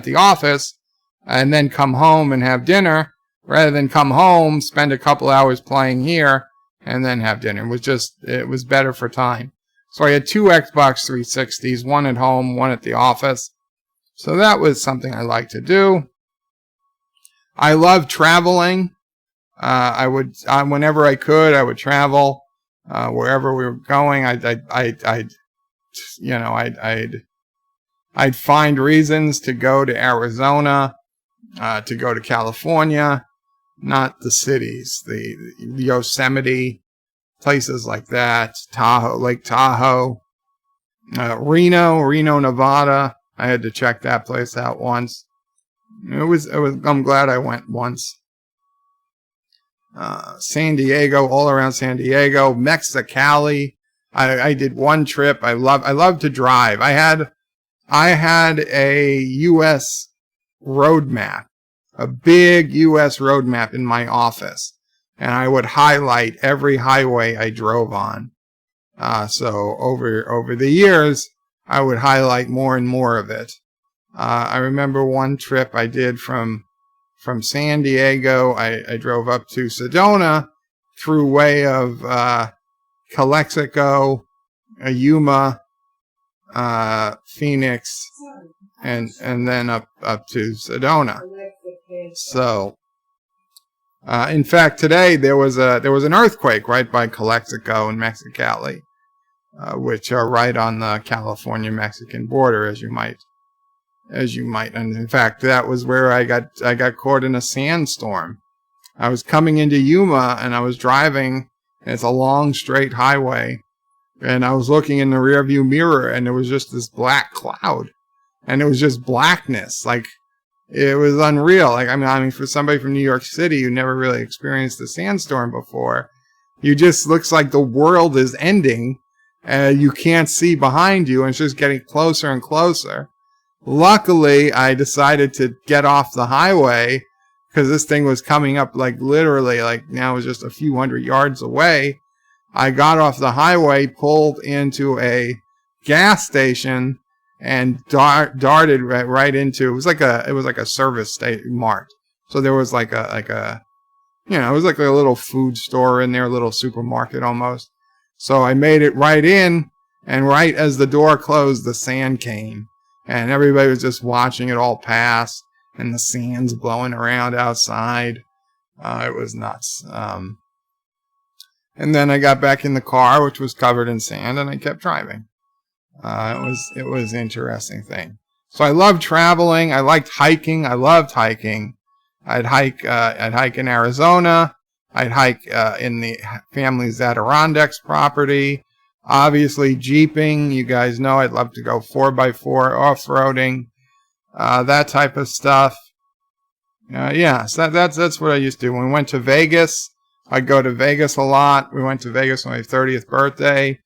Speaker 1: the office and then come home and have dinner, rather than come home, spend a couple hours playing here, and then have dinner. It was better for time. So I had two Xbox 360s, one at home, one at the office. So that was something I liked to do. I loved traveling. Whenever I could, I would travel. wherever we were going, I'd find reasons to go to Arizona, to go to California, not the cities, the Yosemite, places like that, Tahoe, Lake Tahoe, Reno, Nevada. I had to check that place out once. I'm glad I went once. San Diego, all around San Diego, Mexicali. I did one trip. I love to drive. I had a U.S. road map, a big U.S. road map in my office, and I would highlight every highway I drove on. So over the years, I would highlight more and more of it. I remember one trip I did from San Diego. I drove up to Sedona through way of Calexico, Yuma, Phoenix, and then up to Sedona. So, in fact, today there was an earthquake right by Calexico and Mexicali, which are right on the California-Mexican border, as you might. And in fact, that was where I got caught in a sandstorm. I was coming into Yuma and I was driving, and it's a long straight highway, and I was looking in the rearview mirror, and there was just this black cloud, and it was just blackness. Like, it was unreal. Like, I mean, for somebody from New York City who never really experienced a sandstorm before, you just looks like the world is ending, and you can't see behind you, and it's just getting closer and closer. Luckily, I decided to get off the highway because this thing was coming up like literally, like now it was just a few hundred yards away. I got off the highway, pulled into a gas station, and darted right into, it was like a service mart. So there was it was like a little food store in there, a little supermarket almost. So I made it right in, and right as the door closed, the sand came. And everybody was just watching it all pass, and the sand's blowing around outside. It was nuts. And then I got back in the car, which was covered in sand, and I kept driving. It was an interesting thing. So I loved traveling. I liked hiking. I loved hiking. I'd hike in Arizona. I'd hike in the family's Adirondacks property. Obviously, jeeping. You guys know I'd love to go 4x4 off-roading, that type of stuff. So that's what I used to do. When we went to Vegas, I'd go to Vegas a lot. We went to Vegas on my 30th birthday.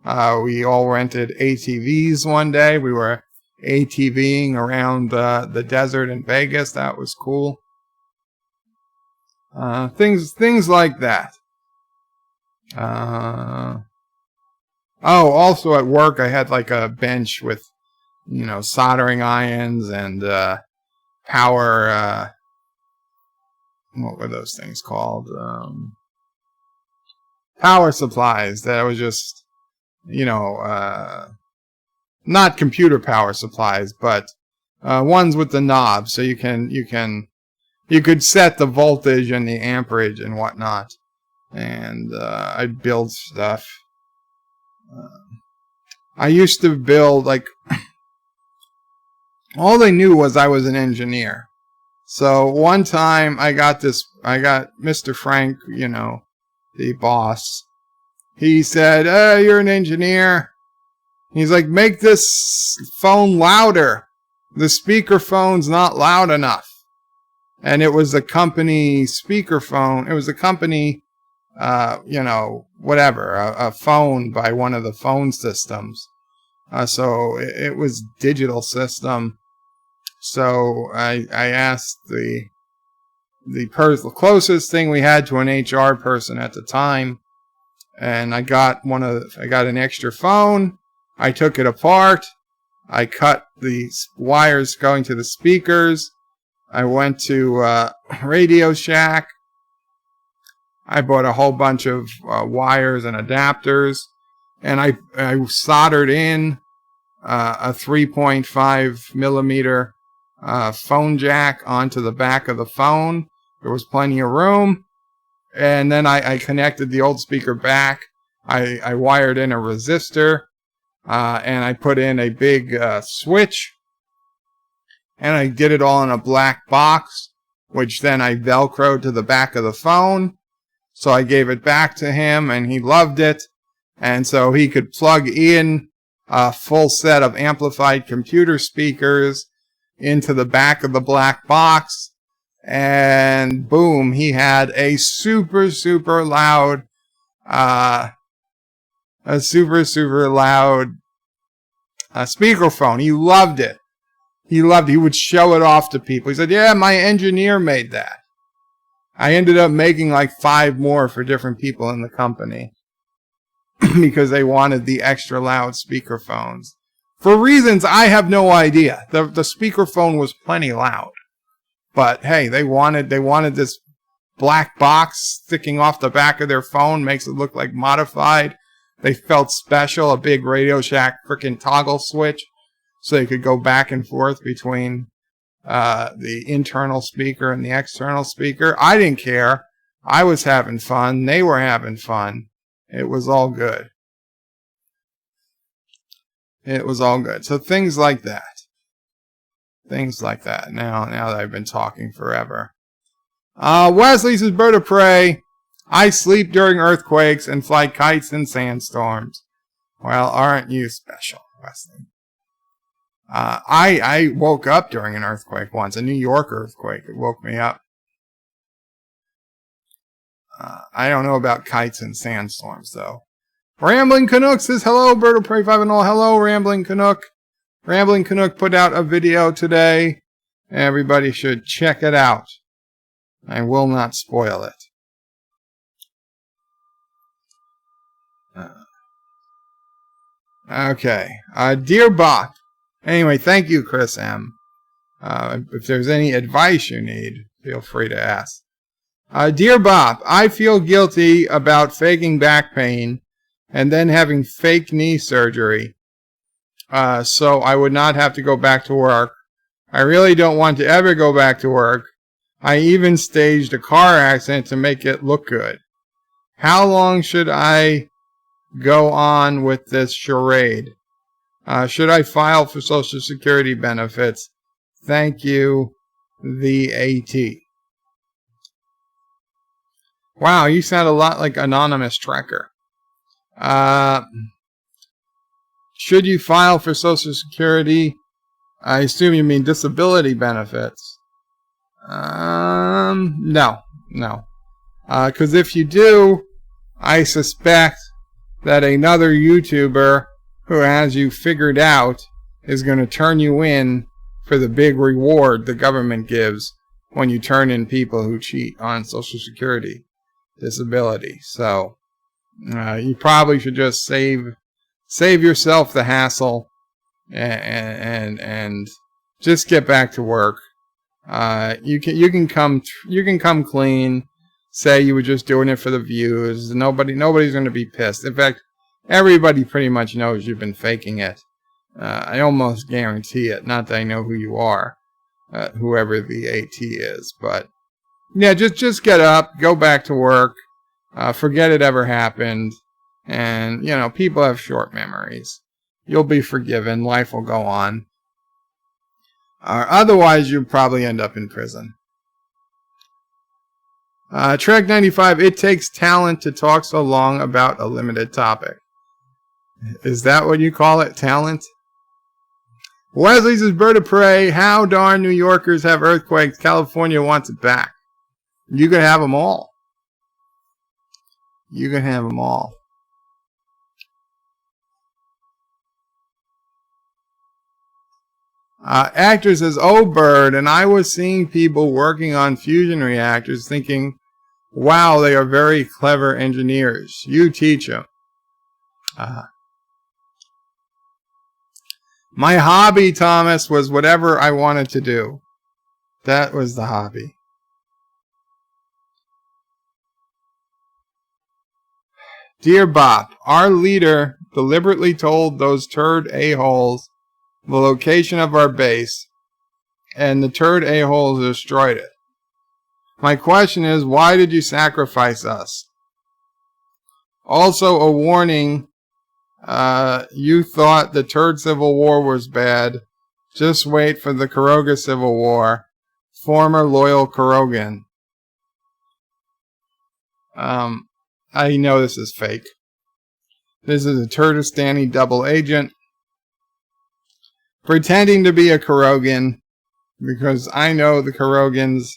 Speaker 1: We all rented ATVs one day. We were ATVing around the desert in Vegas. That was cool. Things like that. Also at work, I had like a bench with, soldering irons and power. What were those things called? Power supplies that I was just, not computer power supplies, but ones with the knobs, so you could set the voltage and the amperage and whatnot. And I'd build stuff. I used to build, like, all they knew was I was an engineer. So one time I got Mr. Frank, the boss. He said, you're an engineer. He's like, make this phone louder. The speaker phone's not loud enough. And it was a company speakerphone. It was a company, a phone by one of the phone systems. So it was digital system. So I asked the closest thing we had to an HR person at the time, and I got an extra phone. I took it apart. I cut the wires going to the speakers. I went to Radio Shack. I bought a whole bunch of wires and adapters, and I soldered in a 3.5 millimeter phone jack onto the back of the phone. There was plenty of room. And then I connected the old speaker back, I wired in a resistor, and I put in a big switch, and I did it all in a black box, which then I velcroed to the back of the phone. So I gave it back to him, and he loved it. And so he could plug in a full set of amplified computer speakers into the back of the black box. And boom, he had a super, super loud, speakerphone. He loved it. He would show it off to people. He said, yeah, my engineer made that. I ended up making like 5 more for different people in the company because they wanted the extra loud speakerphones. For reasons I have no idea. The speakerphone was plenty loud. But hey, they wanted this black box sticking off the back of their phone, makes it look like modified. They felt special, a big Radio Shack frickin' toggle switch, so they could go back and forth between the internal speaker and the external speaker. I didn't care. I was having fun. They were having fun. It was all good. It was all good. So things like that. Things like that. Now that I've been talking forever. Wesley says, bird of prey. I sleep during earthquakes and fly kites in sandstorms. Well, aren't you special, Wesley? I woke up during an earthquake once, a New York earthquake. It woke me up. I don't know about kites and sandstorms, though. Rambling Canuck says, hello, Bird of Prey 5 and all. Hello, Rambling Canuck. Rambling Canuck put out a video today. Everybody should check it out. I will not spoil it. Okay. Dear Bop. Anyway, thank you, Chris M. If there's any advice you need, feel free to ask. Dear Bop, I feel guilty about faking back pain and then having fake knee surgery, so I would not have to go back to work. I really don't want to ever go back to work. I even staged a car accident to make it look good. How long should I go on with this charade? Should I file for Social Security benefits? Thank you, the AT. Wow, you sound a lot like Anonymous Trekker. Should you file for Social Security? I assume you mean disability benefits. No. Because if you do, I suspect that another YouTuber who has you figured out is going to turn you in for the big reward the government gives when you turn in people who cheat on Social Security disability. So you probably should just save yourself the hassle and just get back to work. You can come clean. Say you were just doing it for the views. Nobody's going to be pissed. In fact, everybody pretty much knows you've been faking it. I almost guarantee it. Not that I know who you are, whoever the AT is, but yeah, just get up, go back to work, forget it ever happened, and people have short memories. You'll be forgiven. Life will go on. Otherwise, you'll probably end up in prison. Track 95, it takes talent to talk so long about a limited topic. Is that what you call it, talent? Wesley says, bird of prey, how darn New Yorkers have earthquakes? California wants it back. You can have them all. You can have them all. Actor says, oh, bird, and I was seeing people working on fusion reactors thinking, wow, they are very clever engineers. You teach them. My hobby, Thomas, was whatever I wanted to do. That was the hobby. Dear Bop, our leader deliberately told those turd a-holes the location of our base, and the turd a-holes destroyed it. My question is, why did you sacrifice us? Also a warning, you thought the Turd Civil War was bad. Just wait for the Karoga Civil War. Former loyal Karogan. I know this is fake. This is a Turdistani double agent pretending to be a Karogan because I know the Karogans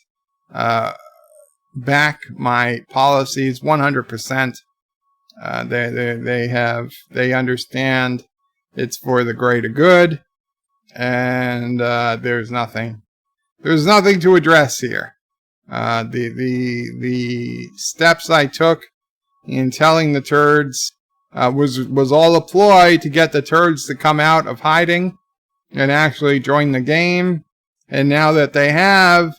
Speaker 1: back my policies 100%. They understand it's for the greater good, and there's nothing to address here. The steps I took in telling the turds was all a ploy to get the turds to come out of hiding and actually join the game. And now that they have,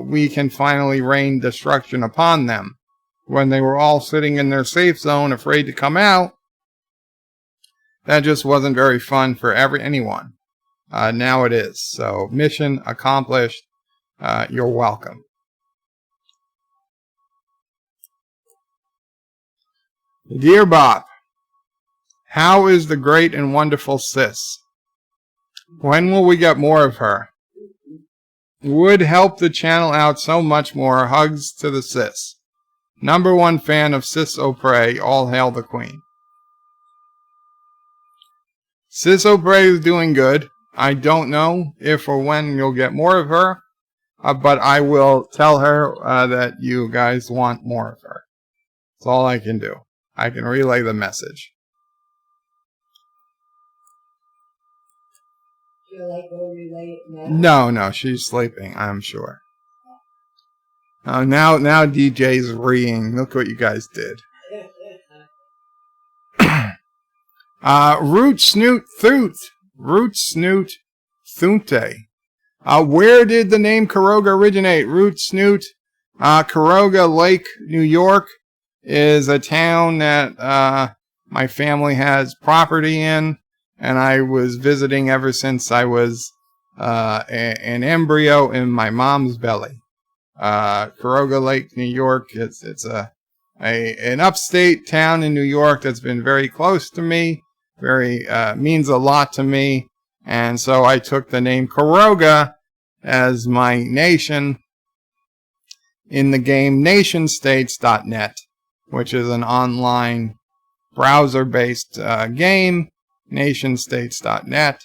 Speaker 1: we can finally rain destruction upon them. When they were all sitting in their safe zone, afraid to come out, that just wasn't very fun for anyone. Now it is. So, mission accomplished. You're welcome. Dear Bop, how is the great and wonderful sis? When will we get more of her? Would help the channel out so much more. Hugs to the sis. #1 fan of Sis O'Prey. All hail the queen. Sis O'Prey is doing good. I don't know if or when you'll get more of her, but I will tell her that you guys want more of her. That's all I can do. I can relay the message. No, she's sleeping, I'm sure. Now DJ's reeing. Look what you guys did. Root Snoot Thunte. Where did the name Karoga originate? Root Snoot. Karoga Lake, New York is a town that my family has property in, and I was visiting ever since I was an embryo in my mom's belly. Karoga Lake, New York. It's an upstate town in New York that's been very close to me. Means a lot to me, and so I took the name Karoga as my nation in the game nationstates.net, which is an online browser-based game, nationstates.net,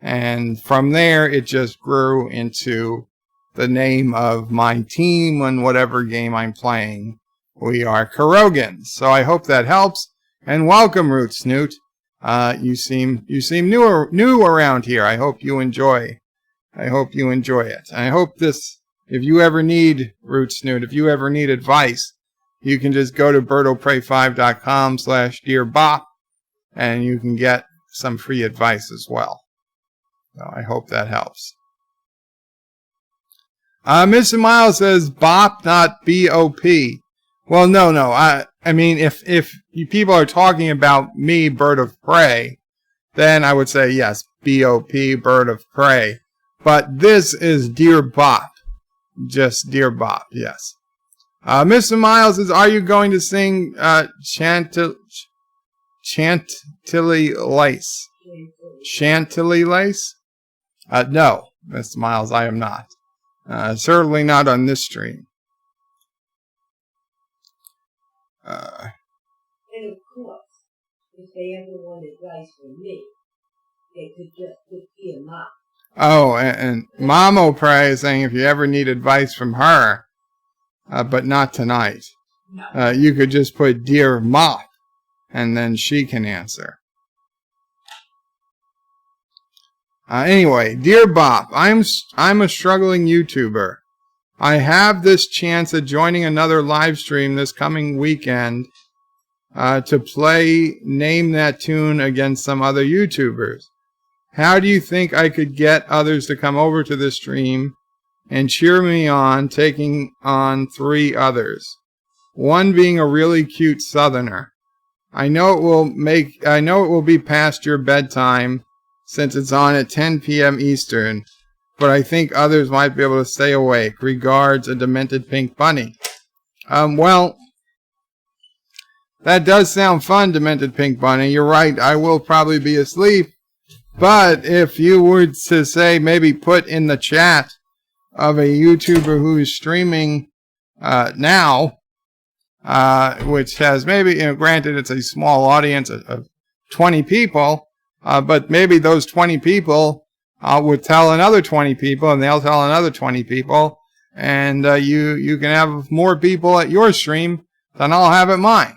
Speaker 1: and from there it just grew into the name of my team and whatever game I'm playing. We are Karogans. So I hope that helps, and welcome, Root Snoot. You seem new around here. I hope you enjoy. I hope you enjoy it. I hope this. If you ever need Root Snoot, if you ever need advice, you can just go to birdoprey5.com/Dear Bop, and you can get some free advice as well. So I hope that helps. Mr. Miles says Bop, not B-O-P. Well, no. I mean, if you people are talking about me, Bird of Prey, then I would say yes, B-O-P, Bird of Prey. But this is Dear Bop. Just Dear Bop, yes. Mr. Miles says, are you going to sing Chantilly Lace? Chantilly Lace? No, Mr. Miles, I am not. Certainly not on this stream.
Speaker 2: And of course, if they ever want advice from me, they could just put Dear Mop.
Speaker 1: Oh, and Mom O'Prey is saying if you ever need advice from her, but not tonight,
Speaker 2: No.
Speaker 1: You could just put Dear Mop, and then she can answer. Anyway, Dear Bop, I'm a struggling YouTuber. I have this chance at joining another live stream this coming weekend to play Name That Tune against some other YouTubers. How do you think I could get others to come over to the stream and cheer me on, taking on 3 others? One being a really cute Southerner. I know it will be past your bedtime since it's on at 10 p.m. Eastern, but I think others might be able to stay awake. Regards, a demented pink bunny. Well, That does sound fun, Demented Pink Bunny. You're right, I will probably be asleep. But if you were to say, maybe put in the chat of a YouTuber who's streaming now, which has maybe, granted it's a small audience of 20 people, but maybe those 20 people would tell another 20 people, and they'll tell another 20 people, and you can have more people at your stream than I'll have at mine.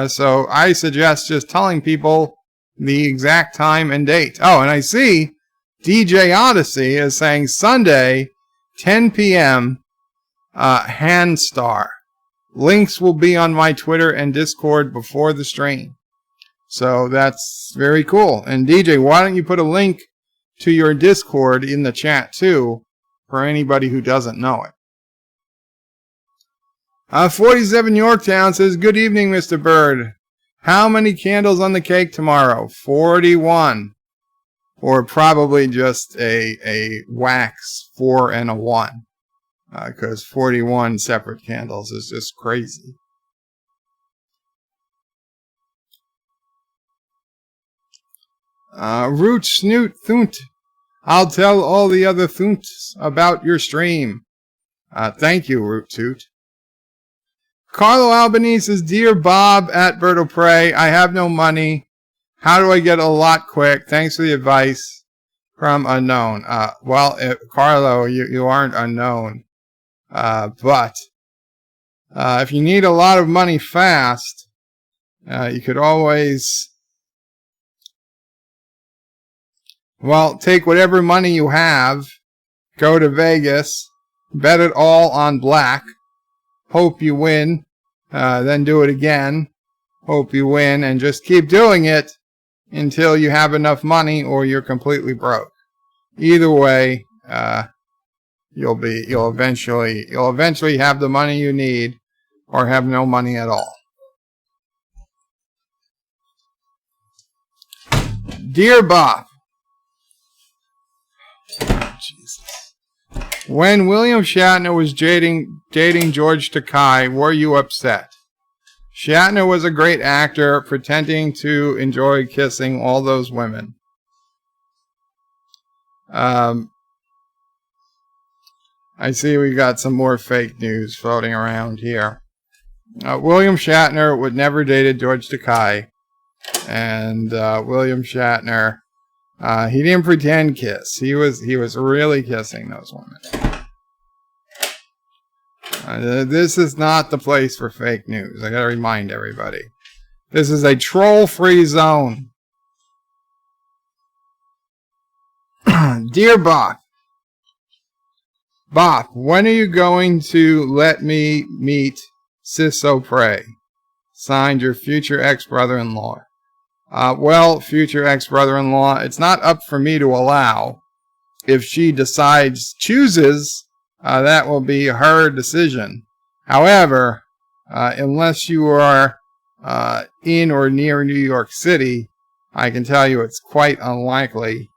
Speaker 1: So I suggest just telling people the exact time and date. Oh, and I see DJ Odyssey is saying Sunday, 10 p.m., Handstar. Links will be on my Twitter and Discord before the stream. So that's very cool. And DJ, why don't you put a link to your Discord in the chat too, for anybody who doesn't know it. 47 Yorktown says, good evening, Mr. Bird. How many candles on the cake tomorrow? 41. Or probably just a wax 4 and a 1. Because 41 separate candles is just crazy. Root Snoot Thunt. I'll tell all the other Thunts about your stream. Thank you, Root Toot. Carlo Albanese says, Dear Bob at Bird of Prey, I have no money. How do I get a lot quick? Thanks for the advice from unknown. Well, Carlo, you aren't unknown. But if you need a lot of money fast, you could always, well, take whatever money you have, go to Vegas, bet it all on black, hope you win, then do it again, hope you win, and just keep doing it until you have enough money or you're completely broke. Either way, you'll eventually have the money you need or have no money at all. Dear Bop. Jesus. When William Shatner was dating George Takei, were you upset? Shatner was a great actor, pretending to enjoy kissing all those women. I see we got some more fake news floating around here. William Shatner would never dated George Takei, and William Shatner, he didn't pretend kiss. He was really kissing those women. This is not the place for fake news. I gotta remind everybody. This is a troll-free zone. Dear Bop. Bop, when are you going to let me meet Ciso Prey? Signed, your future ex-brother-in-law. Well, future ex-brother-in-law, it's not up for me to allow. If she chooses, that will be her decision. However, unless you are in or near New York City, I can tell you it's quite unlikely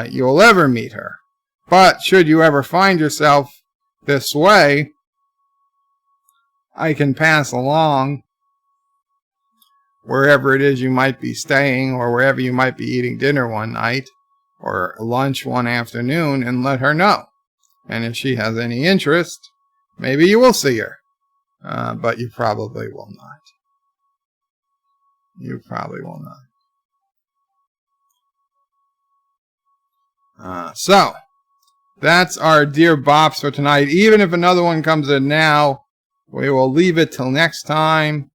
Speaker 1: you'll ever meet her. But should you ever find yourself this way, I can pass along wherever it is you might be staying or wherever you might be eating dinner one night or lunch one afternoon and let her know. And if she has any interest, maybe you will see her. But you probably will not. You probably will not. So, that's our Dear Bops for tonight. Even if another one comes in now, we will leave it till next time.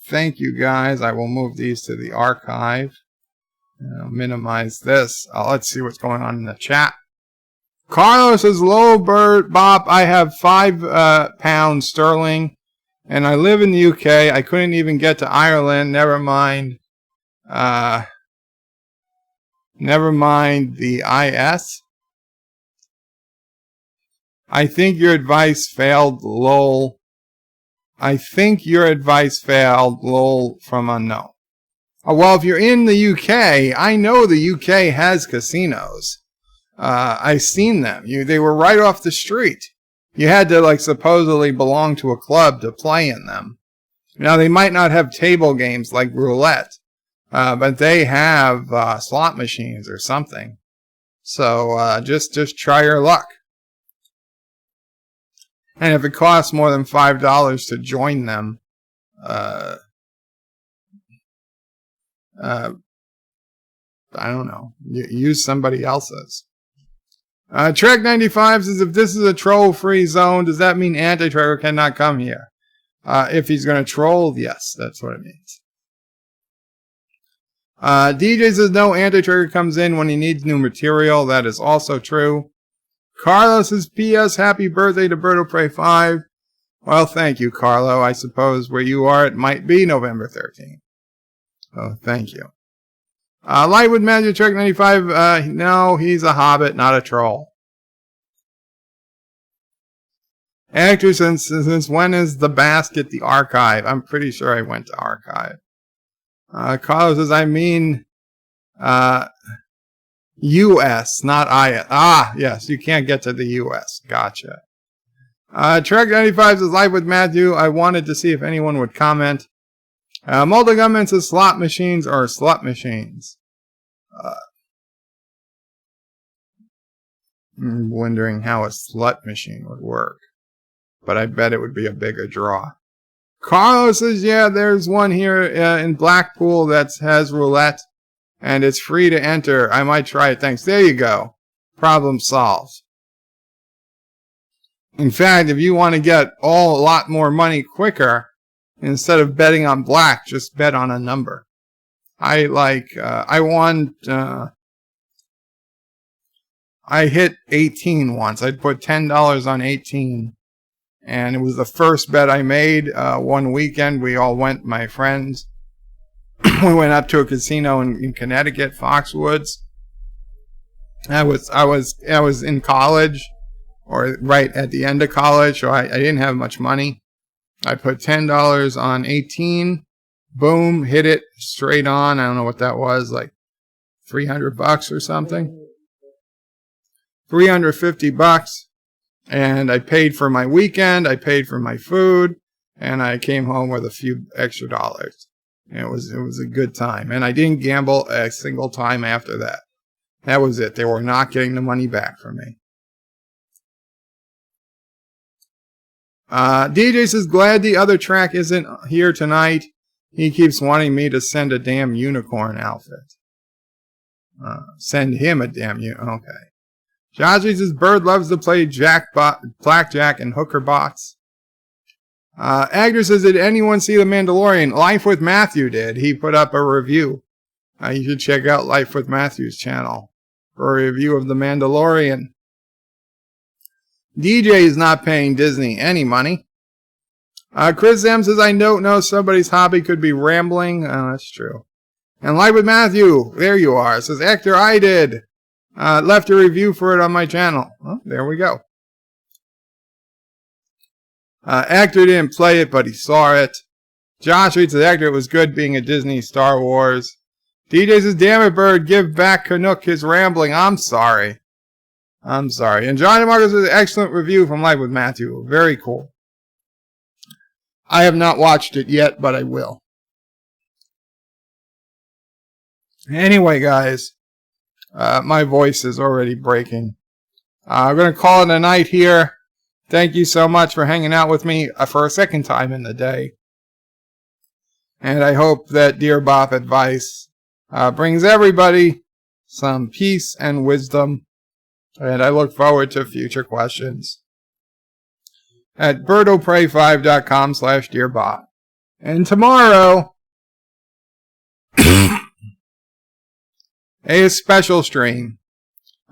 Speaker 1: Thank you, guys. I will move these to the archive. I'll minimize this. Let's see what's going on in the chat. Carlos says, Low Bird Bop, I have £5 sterling, and I live in the UK. I couldn't even get to Ireland. Never mind. Never mind the IS. I think your advice failed, lol. I think your advice failed, lol, from unknown. Well, if you're in the UK, I know the UK has casinos. I've seen them. They were right off the street. You had to, supposedly belong to a club to play in them. Now, they might not have table games like roulette, but they have slot machines or something. So just try your luck. And if it costs more than $5 to join them, I don't know. Use somebody else's. Trek 95 says, if this is a troll-free zone, does that mean Anti-Tracker cannot come here? If he's going to troll, yes, that's what it means. DJ says, no, Anti-Tracker comes in when he needs new material. That is also true. Carlos says, P.S. Happy birthday to Bird of Prey 5. Well, thank you, Carlo. I suppose where you are, it might be November 13th. Oh, thank you. Lightwood Magic Trek 95, no, he's a hobbit, not a troll. Actor, since when is the basket the archive? I'm pretty sure I went to archive. Carlos says, I mean, U.S., not I. Ah, yes, you can't get to the U.S. Gotcha. Trek 95 says, live with Matthew. I wanted to see if anyone would comment. Multi-Gunman says, slot machines are slut machines. I'm wondering how a slut machine would work. But I bet it would be a bigger draw. Carlos says, yeah, there's one here in Blackpool that has roulette. And it's free to enter. I might try it. Thanks. There you go. Problem solved. In fact, if you want to get a lot more money quicker, instead of betting on black, just bet on a number. I hit 18 once. I'd put $10 on 18. And it was the first bet I made. One weekend, we all went, my friends. We went up to a casino in Connecticut, Foxwoods. I was in college, or right at the end of college, so I didn't have much money. I put $10 on 18. Boom, hit it straight on. I don't know what that was, like $300 or something. $350. And I paid for my weekend, I paid for my food, and I came home with a few extra dollars. And it was a good time. And I didn't gamble a single time after that. That was it. They were not getting the money back from me. DJ says, glad the other track isn't here tonight. He keeps wanting me to send a damn unicorn outfit. Send him a damn unicorn. Okay. Joshie says, Bird loves to play blackjack and hooker bots. Agner says, did anyone see The Mandalorian? Life with Matthew did. He put up a review. You should check out Life with Matthew's channel for a review of The Mandalorian. DJ is not paying Disney any money. Chris M says, I don't know somebody's hobby could be rambling. That's true. And Life with Matthew, there you are. It says, Actor, I did. Left a review for it on my channel. Well, there we go. Actor didn't play it, but he saw it. Josh reads the actor. It was good being a Disney Star Wars. DJ says, damn it, Bird, give back Canuck his rambling. I'm sorry. And Johnny Marcus says, excellent review from Live with Matthew. Very cool. I have not watched it yet, but I will. Anyway, guys, my voice is already breaking. I'm going to call it a night here. Thank you so much for hanging out with me for a second time in the day. And I hope that Dear Bop advice brings everybody some peace and wisdom. And I look forward to future questions at birdofprey5.com/dearbop. And tomorrow, a special stream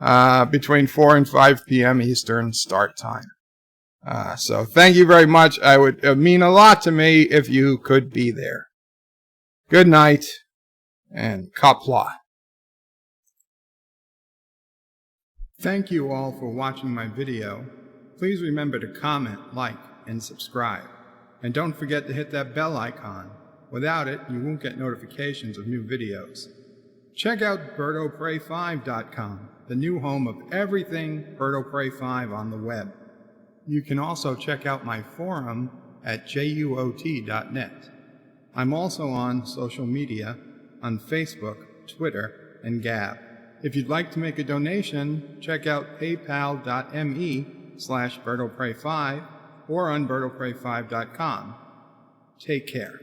Speaker 1: between 4 and 5 p.m. Eastern start time. So thank you very much. It would mean a lot to me if you could be there. Good night and Qapla. Thank you all for watching my video. Please remember to comment, like, and subscribe. And don't forget to hit that bell icon. Without it, you won't get notifications of new videos. Check out birdofprey5.com, the new home of everything Bird of Prey 5 on the web. You can also check out my forum at juot.net. I'm also on social media on Facebook, Twitter, and Gab. If you'd like to make a donation, check out paypal.me/BertoPray5 or on BertoPray5.com. Take care.